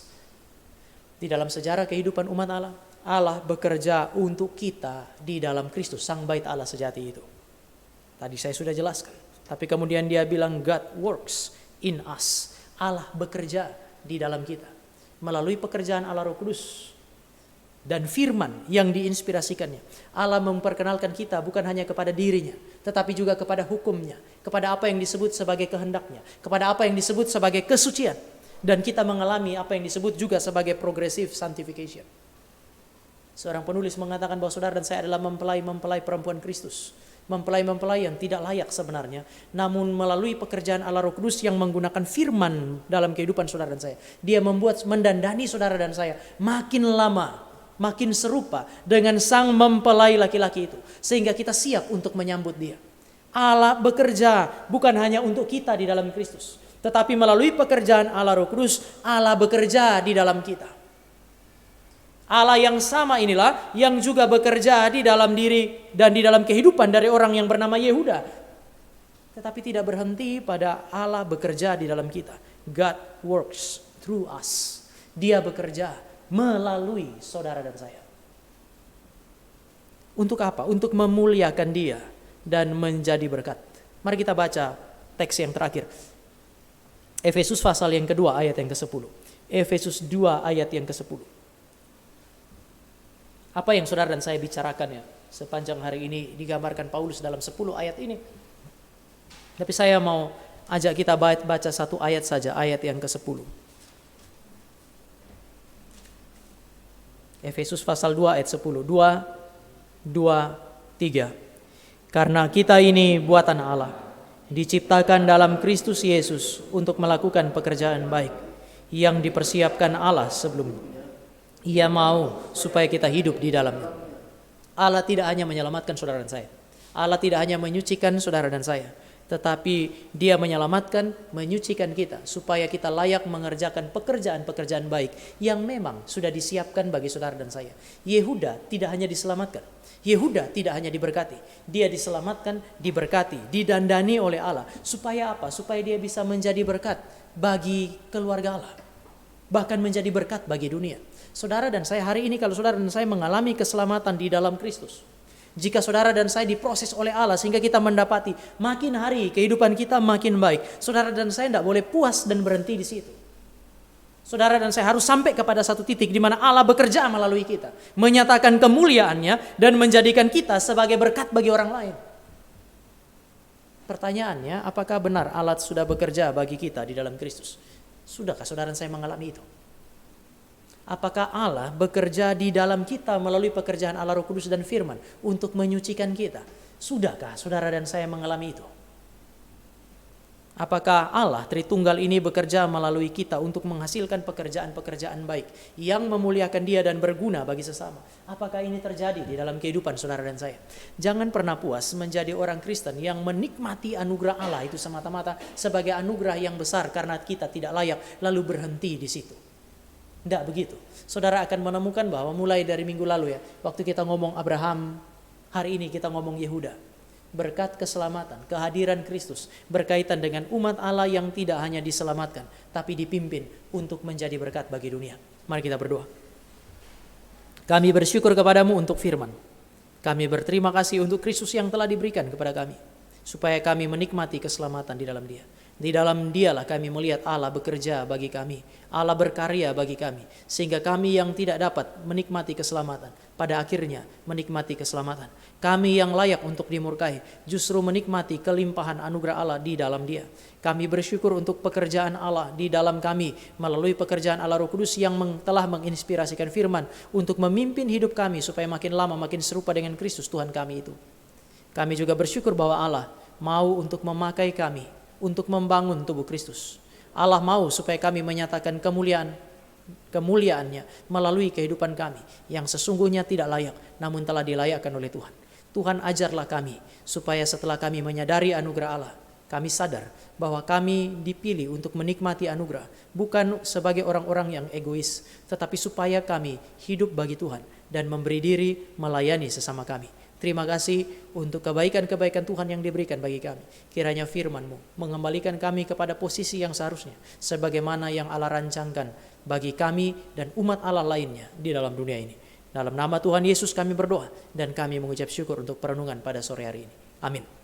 Di dalam sejarah kehidupan umat Allah, Allah bekerja untuk kita di dalam Kristus, sang bait Allah sejati itu. Tadi saya sudah jelaskan. Tapi kemudian dia bilang God works in us. Allah bekerja di dalam kita. Melalui pekerjaan Allah Roh Kudus. Dan firman yang diinspirasikannya. Allah memperkenalkan kita bukan hanya kepada dirinya, tetapi juga kepada hukumnya, kepada apa yang disebut sebagai kehendaknya, kepada apa yang disebut sebagai kesucian. Dan kita mengalami apa yang disebut juga sebagai progressive sanctification. Seorang penulis mengatakan bahwa saudara dan saya adalah mempelai-mempelai perempuan Kristus. Mempelai-mempelai yang tidak layak sebenarnya, namun melalui pekerjaan Allah Roh Kudus yang menggunakan firman dalam kehidupan saudara dan saya, dia mendandani saudara dan saya makin lama makin serupa dengan sang mempelai laki-laki itu, sehingga kita siap untuk menyambut dia. Allah bekerja bukan hanya untuk kita di dalam Kristus, Tetapi melalui pekerjaan Allah Roh Kudus, Allah bekerja di dalam kita. Allah yang sama inilah yang juga bekerja di dalam diri dan di dalam kehidupan dari orang yang bernama Yehuda. Tetapi tidak berhenti pada Allah bekerja di dalam kita. God works through us. Dia bekerja melalui saudara dan saya. Untuk apa? Untuk memuliakan Dia dan menjadi berkat. Mari kita baca teks yang terakhir. Efesus pasal yang kedua ayat yang ke-10. Efesus 2 ayat yang ke-10. Apa yang saudara dan saya bicarakan ya sepanjang hari ini digambarkan Paulus dalam 10 ayat ini. Tapi saya mau ajak kita baca satu ayat saja, ayat yang ke-10. Efesus pasal 2 ayat 10. 2, 3. Karena kita ini buatan Allah, diciptakan dalam Kristus Yesus untuk melakukan pekerjaan baik yang dipersiapkan Allah sebelumnya. Ia mau supaya kita hidup di dalamnya. Allah tidak hanya menyelamatkan saudara dan saya. Allah tidak hanya menyucikan saudara dan saya, tetapi Dia menyelamatkan, menyucikan kita supaya kita layak mengerjakan pekerjaan-pekerjaan baik yang memang sudah disiapkan bagi saudara dan saya. Yehuda tidak hanya diselamatkan, Yehuda tidak hanya diberkati, dia diselamatkan, diberkati, didandani oleh Allah. Supaya apa? Supaya dia bisa menjadi berkat bagi keluarga Allah, bahkan menjadi berkat bagi dunia. Saudara dan saya hari ini, kalau saudara dan saya mengalami keselamatan di dalam Kristus, jika saudara dan saya diproses oleh Allah sehingga kita mendapati makin hari kehidupan kita makin baik, saudara dan saya tidak boleh puas dan berhenti di situ. Saudara dan saya harus sampai kepada satu titik di mana Allah bekerja melalui kita, menyatakan kemuliaannya dan menjadikan kita sebagai berkat bagi orang lain. Pertanyaannya, apakah benar Allah sudah bekerja bagi kita di dalam Kristus? Sudahkah saudara dan saya mengalami itu? Apakah Allah bekerja di dalam kita melalui pekerjaan Allah Roh Kudus dan firman untuk menyucikan kita? Sudahkah saudara dan saya mengalami itu? Apakah Allah Tritunggal ini bekerja melalui kita untuk menghasilkan pekerjaan-pekerjaan baik yang memuliakan Dia dan berguna bagi sesama? Apakah ini terjadi di dalam kehidupan saudara dan saya? Jangan pernah puas menjadi orang Kristen yang menikmati anugerah Allah itu semata-mata sebagai anugerah yang besar karena kita tidak layak lalu berhenti di situ. Tidak begitu. Saudara akan menemukan bahwa mulai dari minggu lalu ya, waktu kita ngomong Abraham, hari ini kita ngomong Yehuda. Berkat keselamatan, kehadiran Kristus berkaitan dengan umat Allah yang tidak hanya diselamatkan, tapi dipimpin untuk menjadi berkat bagi dunia. Mari kita berdoa. Kami bersyukur kepadamu untuk firman. Kami berterima kasih untuk Kristus yang telah diberikan kepada kami, supaya kami menikmati keselamatan di dalam Dia. Di dalam Dialah kami melihat Allah bekerja bagi kami, Allah berkarya bagi kami, sehingga kami yang tidak dapat menikmati keselamatan, pada akhirnya menikmati keselamatan. Kami yang layak untuk dimurkai, justru menikmati kelimpahan anugerah Allah di dalam Dia. Kami bersyukur untuk pekerjaan Allah di dalam kami, melalui pekerjaan Allah Roh Kudus yang telah menginspirasikan firman, untuk memimpin hidup kami, supaya makin lama makin serupa dengan Kristus Tuhan kami itu. Kami juga bersyukur bahwa Allah mau untuk memakai kami, untuk membangun tubuh Kristus. Allah mau supaya kami menyatakan kemuliaannya melalui kehidupan kami yang sesungguhnya tidak layak, namun telah dilayakkan oleh Tuhan. Tuhan ajarlah kami supaya setelah kami menyadari anugerah Allah, kami sadar bahwa kami dipilih untuk menikmati anugerah, bukan sebagai orang-orang yang egois, tetapi supaya kami hidup bagi Tuhan dan memberi diri melayani sesama kami. Terima kasih untuk kebaikan-kebaikan Tuhan yang diberikan bagi kami. Kiranya firman-Mu mengembalikan kami kepada posisi yang seharusnya, sebagaimana yang Allah rancangkan bagi kami dan umat Allah lainnya di dalam dunia ini. Dalam nama Tuhan Yesus kami berdoa dan kami mengucap syukur untuk perenungan pada sore hari ini. Amin.